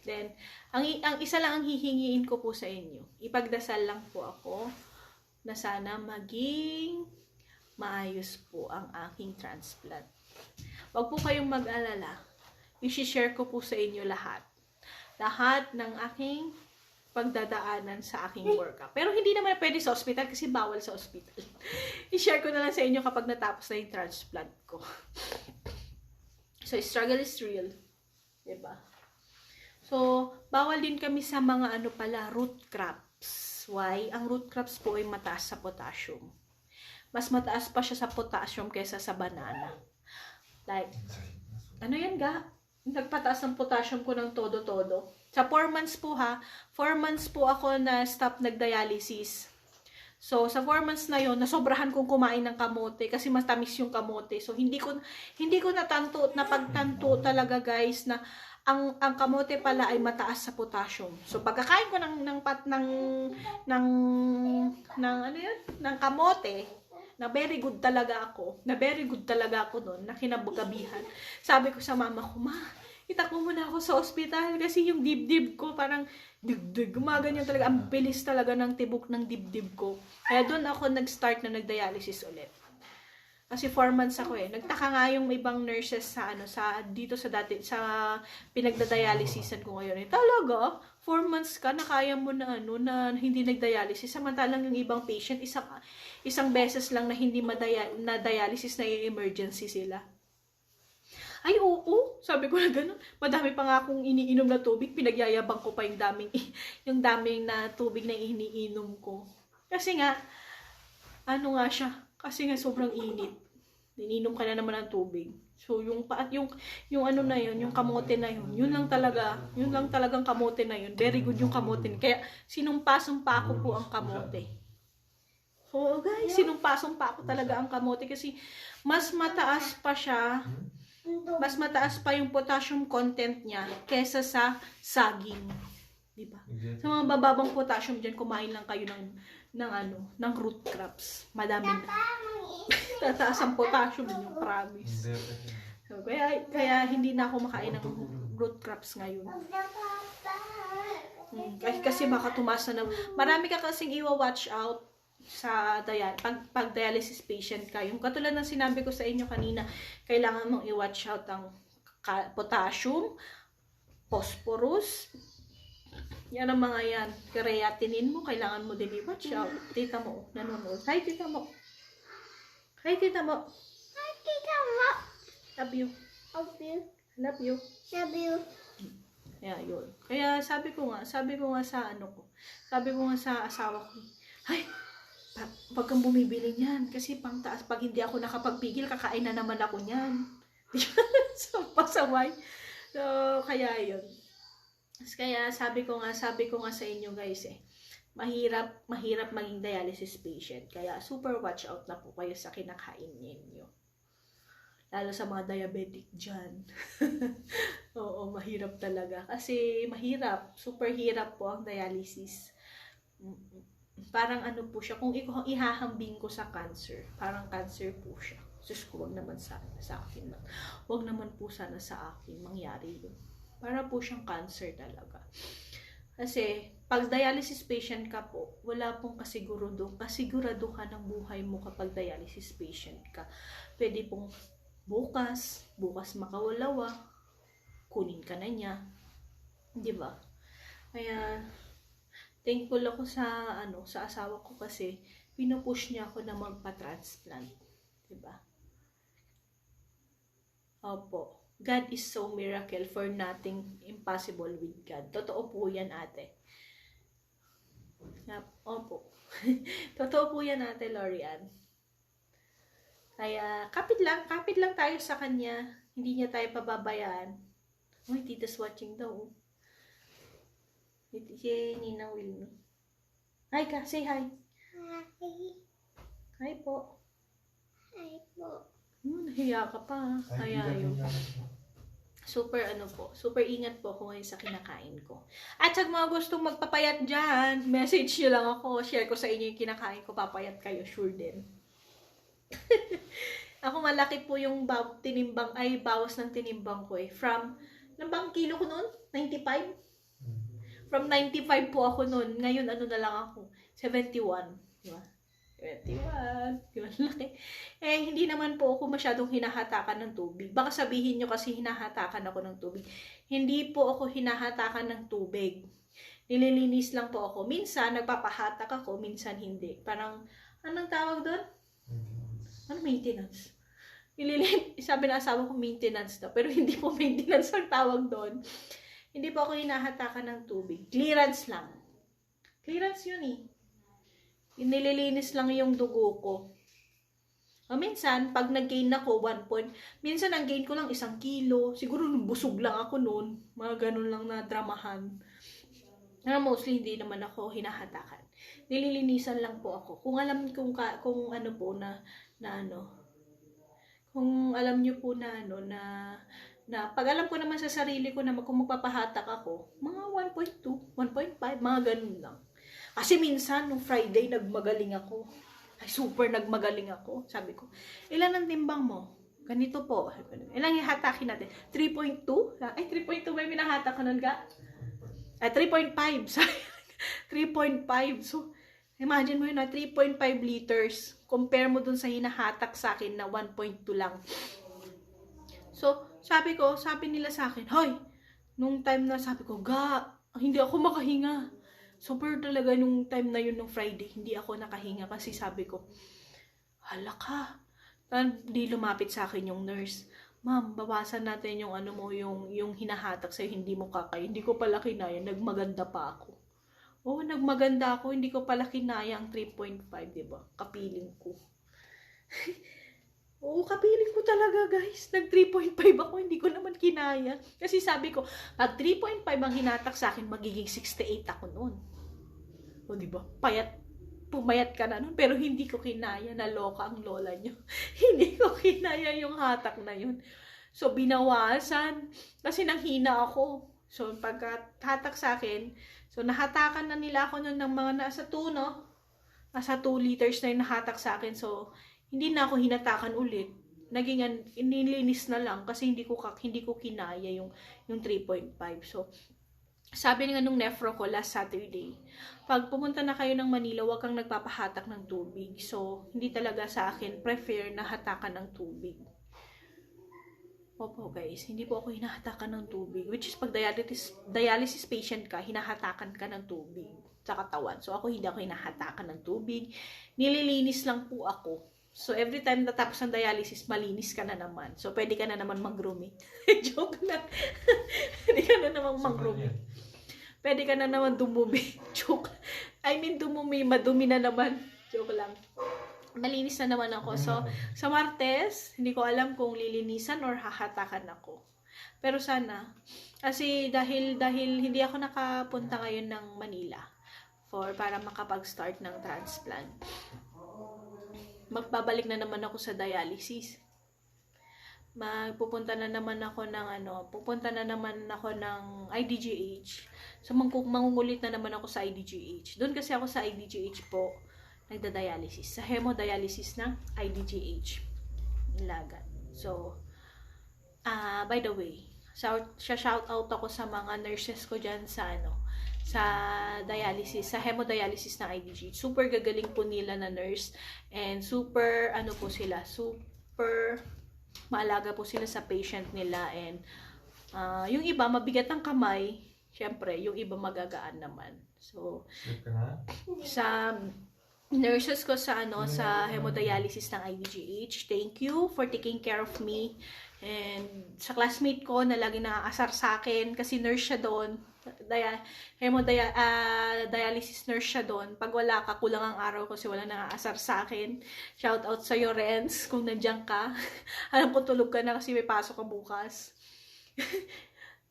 Then, ang isa lang ang hihingiin ko po sa inyo. Ipagdasal lang po ako na sana maging maayos po ang aking transplant. Huwag po kayong mag-alala. I-share ko po sa inyo lahat. Lahat ng aking pagdadaanan sa aking workup. Pero hindi naman pwede sa ospital kasi bawal sa ospital. I-share ko na lang sa inyo kapag natapos na yung transplant ko. So, struggle is real. Diba? So, bawal din kami sa mga root crops. Why? Ang root crops po ay mataas sa potassium. Mas mataas pa siya sa potassium kaysa sa banana. Like, ano yan ga? Nagpataas ng potassium ko ng todo-todo. Sa 4 months po 4 months po ako na stop nag-dialysis. So, sa 4 months na yon nasobrahan kong kumain ng kamote kasi matamis yung kamote. So, hindi ko napagtanto talaga guys na ang kamote pala ay mataas sa potassium. So, pagkakain ko ng kamote, na very good talaga ako noon, na kinabagabihan. Sabi ko sa mama ko, ma, itakbo mo na ako sa ospital kasi yung dibdib ko parang gumaganyan talaga. Ang bilis talaga ng tibok ng dibdib ko. Kaya doon ako nag-start na nag-dialysis ulit. Kasi 4 months ako eh. Nagtaka nga yung ibang nurses sa pinagda-dialysisan ko ngayon. Talaga, 4 months ka na kaya mo na na hindi nag-dialysis. Samantalang yung ibang patient, isang beses lang na hindi na dialysis na yung emergency sila. Ay, oo. Sabi ko na gano'n. Madami pa nga akong iniinom na tubig. Pinagyayabang ko pa yung daming na tubig na iniinom ko. Kasi nga, kasi nga sobrang init. Ininom ka na naman ng tubig. So, yung kamote na yun, yun lang talagang kamote na yun. Very good yung kamote. Kaya, sinumpa-sumpa ko po ang kamote. So, guys, sinumpa-sumpa ko talaga ang kamote kasi mas mataas pa yung potassium content niya kesa sa saging. Diba? Sa mga bababang potassium dyan, kumain lang kayo ng root crops. Madami tataas ang potassium yung promise. So, kaya hindi na ako makain ng root crops ngayon. Kasi baka tumaas na marami ka kasing iwa-watch out sa pag dialysis patient ka. Yung katulad ng sinabi ko sa inyo kanina, kailangan mong i-watch out ang potassium, phosphorus, yan ang mga yan. Creatinine mo, kailangan mo din i-watch out. Tita mo, nanonood. Hi, tita mo. Hi, tita mo. Hi, Tita Mo. Love you. Love you. Love you. Love you. Yeah, yun. Kaya sabi ko nga sa asawa ko, ay, wag kang bumibili niyan kasi pangtaas. Pag hindi ako nakapagpigil, kakain na naman ako niyan. So, pasaway. So, kaya yun. Kaya sabi ko nga sa inyo guys mahirap maging dialysis patient. Kaya super watch out na po kayo sa kinakain ninyo. Lalo sa mga diabetic dyan. Oo, mahirap talaga. Kasi super hirap po ang dialysis. Parang po siya, kung ihahambing ko sa cancer, parang cancer po siya. Diyos ko, wag naman sa akin. Wag naman po sana sa akin mangyari yun. Para po siyang cancer talaga. Kasi, pag dialysis patient ka po, wala pong kasigurado ka ng buhay mo kapag dialysis patient ka. Pwede pong bukas makawalawa, kunin ka na niya. Di ba? Kaya, thankful ako sa, sa asawa ko kasi, pinupush niya ako na magpa-transplant. Di ba? Opo. God is so miracle, for nothing impossible with God. Totoo po yan, ate. Opo. Totoo po yan, ate Lorian. Kaya, kapit lang tayo sa kanya. Hindi niya tayo pababayaan. Uy, tita's watching daw. Si Ninang Wilmy. Hi ka, say hi. Hi. Hi po. Hi po. Nahiya ka pa. Kaya yun. Super super ingat po ako ngayon sa kinakain ko. At sa mga gustong magpapayat dyan, message nyo lang ako, share ko sa inyo yung kinakain ko, papayat kayo, sure din. Ako malaki po yung bawas ng tinimbang ko eh. From, bang kilo ko noon? 95? From 95 po ako noon. Ngayon, na lang ako? 71. Diba? 71. Diba? Laki. Eh, hindi naman po ako masyadong hinahatakan ng tubig. Baka sabihin nyo kasi hinahatakan ako ng tubig. Hindi po ako hinahatakan ng tubig. Nililinis lang po ako. Minsan, nagpapahatak ako. Minsan, hindi. Parang, anong tawag doon? Ano maintenance? Sabi na asawa ko maintenance daw. Pero hindi po maintenance ang tawag doon. Hindi po ako hinahatakan ng tubig. Clearance lang. Clearance yun eh. Nililinis lang yung dugo ko. O minsan, pag nag-gain ako, minsan ang gain ko lang 1 kilo. Siguro busog lang ako noon. Mga ganun lang na dramahan. Mostly hindi naman ako hinahatakan. Nililinisan lang po ako. Kung alam kung ano po kung alam niyo po na pag alam ko naman sa sarili ko na kung magpapahatak ako, mga 1.2, 1.5, mga ganun lang. Kasi minsan, nung Friday, nagmagaling ako. Ay, super nagmagaling ako. Sabi ko, ilan ang timbang mo? Ganito po. Ilang ihatakin natin? 3.2? Ay, 3.2 ba yung minahatak ko nun ka? Ay, 3.5. Sorry. 3.5. So, imagine mo yun na 3.5 liters. Compare mo dun sa hinahatak sa akin na 1.2 lang. So, sabi nila sa akin, hoy, nung time na sabi ko, hindi ako makahinga. Super talaga nung time na yun, nung Friday, hindi ako nakahinga kasi sabi ko, hala ka. Di lumapit sa akin yung nurse. Ma'am, bawasan natin yung yung hinahatak sa'yo, hindi mo kakaya. Hindi ko pala kinaya, nagmaganda pa ako. Oo, nagmaganda ako, hindi ko pala kinaya ang 3.5, diba? Kapiling ko. Oo, kapiling ko talaga, guys. Nag 3.5 ako, hindi ko naman kinaya. Kasi sabi ko, pag 3.5 ang hinatak sa akin, magiging 68 ako noon. O, diba? Pumayat ka na nun, pero hindi ko kinaya. Naloka ang lola nyo. Hindi ko kinaya yung hatak na yun. So, binawasan. Kasi nanghina ako. So, pagka hatak sa akin, so, nahatakan na nila ako nun ng mga nasa 2, no? Nasa 2 liters na yung nahatak sa akin. So, hindi na ako hinatakan ulit. Naging inilinis na lang kasi hindi ko kinaya yung 3.5. So, sabi nga nung nefro ko last Saturday, pag pumunta na kayo ng Manila, huwag kang nagpapahatak ng tubig. So, hindi talaga sa akin prefer na hatakan ng tubig. Opo guys, hindi po ako hinahatakan ng tubig. Which is pag dialysis patient ka, hinahatakan ka ng tubig sa katawan. So, ako hindi ako hinahatakan ng tubig. Nililinis lang po ako. So, every time natapos ang dialysis, malinis ka na naman. So, pwede ka na naman mag-grooming. Joke lang. Pwede ka na naman mag-grooming. Pwede ka na naman dumumi. Joke. I mean, madumi na naman. Joke lang. Malinis na naman ako. So, sa Martes, hindi ko alam kung lilinisan or hahatakan ako. Pero sana, kasi dahil hindi ako nakapunta ngayon ng Manila para makapag-start ng transplant. Magbabalik na naman ako sa dialysis. Pupunta na naman ako ng IDGH. So, mangungulit na naman ako sa IDGH. Doon kasi ako sa IDGH po, nagda-dialysis. Sa hemodialysis ng IDGH. Ilagan. So, by the way, shout out ako sa mga nurses ko dyan sa dialysis, sa hemodialysis ng IDGH. Super gagaling po nila na nurse. And super, super maalaga po sila sa patient nila. And Yung iba, mabigat ang kamay. Siyempre, yung iba magagaan naman. So, Sleep ka na? sa nurses ko sa sa hemodialysis ng IDGH, thank you for taking care of me. And sa classmate ko na lagi naaasar sa akin kasi nurse siya doon. Dialysis nurse siya doon. Pag wala ka, kulang ang araw kasi wala naaasar sa akin. Shout out sa iyo, Renz, kung nandiyan ka. Alam ko tulog ka na kasi may pasok ka bukas.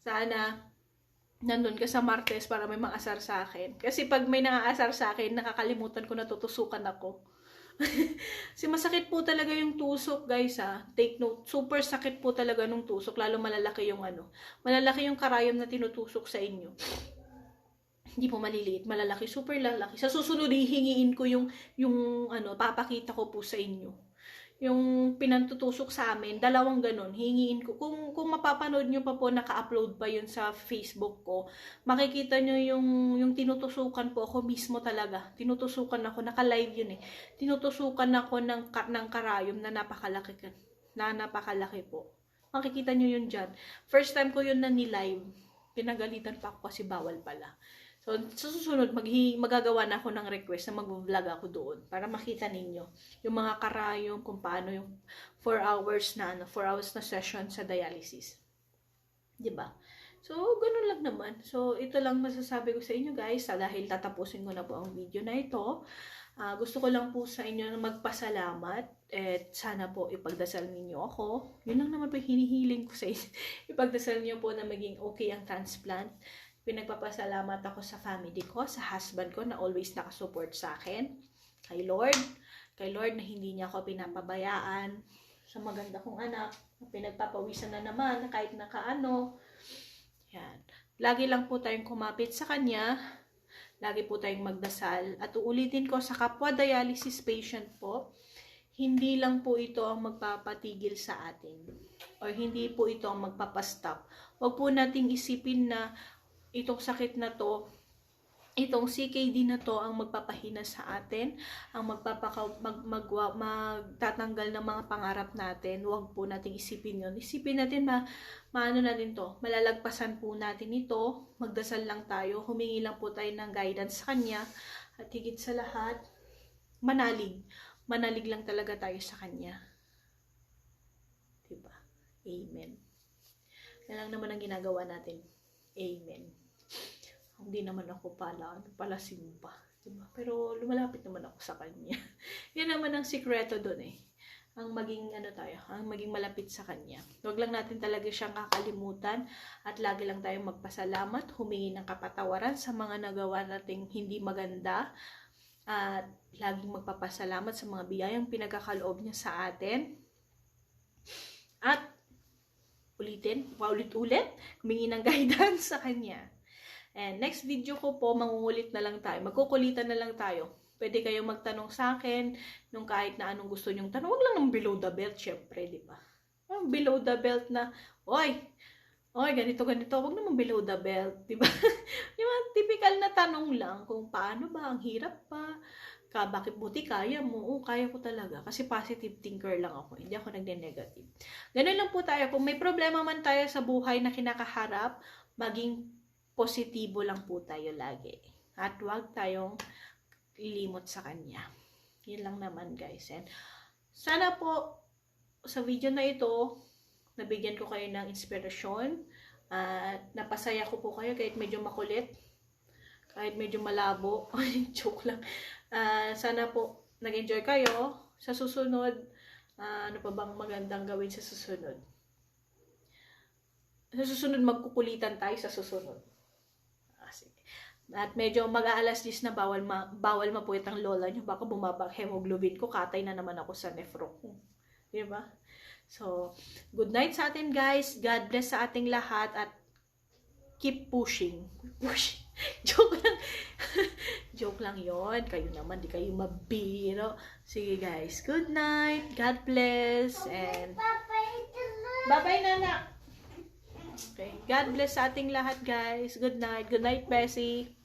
Sana nandun ka sa Martes para may maasar sa akin. Kasi pag may nangaasar sa akin, nakakalimutan ko na tutusukan ako. Kasi masakit po talaga yung tusok, guys, ha. Take note, super sakit po talaga nung tusok, lalo malalaki yung malalaki yung karayom na tinutusok sa inyo. Hindi po maliliit, malalaki, super lalaki. Sa susunod, hihingiin ko yung papakita ko po sa inyo. Yung pinantutusok sa amin, dalawang ganun, hingiin ko. Kung mapapanood nyo pa po, naka-upload pa yun sa Facebook ko, makikita nyo yung tinutusukan po ako mismo talaga. Tinutusukan ako, naka-live yun eh. Tinutusukan ako ng karayom na napakalaki po. Makikita nyo yun dyan. First time ko yun na ni-live. Pinagalitan pa ako kasi bawal pala. So, sa susunod, magagawa na ako ng request na mag-vlog ako doon para makita ninyo yung mga karayom kung paano yung 4 hours na 4 hours na session sa dialysis. 'Di ba? So, ganun lang naman. So, ito lang masasabi ko sa inyo, guys, dahil tatapusin ko na po ang video na ito. Gusto ko lang po sa inyo na magpasalamat at sana po ipagdasal ninyo ako. Yun lang naman po hinihiling ko sa inyo. Ipagdasal niyo po na maging okay ang transplant. Pinagpapasalamat ako sa family ko, sa husband ko na always nakasupport sa akin. Kay Lord na hindi niya ako pinapabayaan. Sa maganda kong anak, pinagpapawisan na naman kahit nakaano. Yan. Lagi lang po tayong kumapit sa Kanya. Lagi po tayong magdasal. At uulitin ko sa kapwa dialysis patient po, hindi lang po ito ang magpapatigil sa atin. O hindi po ito ang magpapastop. Huwag po nating isipin na itong sakit na to, itong CKD na to ang magpapahina sa atin, ang magtatanggal ng mga pangarap natin. Huwag po nating isipin yun. Isipin natin maano natin to, malalagpasan po natin ito, magdasal lang tayo, humingi lang po tayo ng guidance sa Kanya, at higit sa lahat, manalig lang talaga tayo sa Kanya. Diba? Amen. Yan lang naman ang ginagawa natin. Amen. Hindi naman ako pala simba. Diba? Pero lumalapit naman ako sa Kanya. Yan naman ang sikreto doon eh. Ang maging ang maging malapit sa Kanya. Huwag lang natin talaga siyang kakalimutan at lagi lang tayong magpasalamat, humingi ng kapatawaran sa mga nagawa nating hindi maganda at laging magpapasalamat sa mga biyayang pinagkakaloob niya sa atin. At paulit-ulit, humingi ng guidance sa Kanya. And next video ko po, magkukulitan na lang tayo. Pwede kayong magtanong sa akin nung kahit na anong gusto nyong tanong. Huwag lang ng below the belt, syempre, di ba? Below the belt na, oy, ganito, huwag naman below the belt, di ba? Yung typical na tanong lang, kung paano ba, ang hirap pa, bakit buti kaya mo? Oo, kaya ko talaga. Kasi positive thinker lang ako. Hindi ako nagne-negative. Ganun lang po tayo. Kung may problema man tayo sa buhay na kinakaharap, maging positibo lang po tayo lagi. At huwag tayong lilimot sa Kanya. Yun lang naman, guys. And sana po, sa video na ito, nabigyan ko kayo ng inspirasyon. At napasaya ko po kayo kahit medyo makulit. Kahit medyo malabo. Joke lang. Sana po nag-enjoy kayo. Sa susunod, ano pa bang magandang gawin sa susunod? Sa susunod, magkukulitan tayo sa susunod. At medyo mag-aalas 10 na bawal mapuwit ang lola nyo. Baka bumabang hemoglobin ko, katay na naman ako sa nephro ko. Diba? So, good night sa atin, guys. God bless sa ating lahat at keep pushing. Joke lang. Joke lang yon. Kayo naman, di kayo mabiro. Sige, guys. Good night. God bless. And bye-bye, Nana. Okay. God bless sa ating lahat, guys. Good night. Good night, Bessie.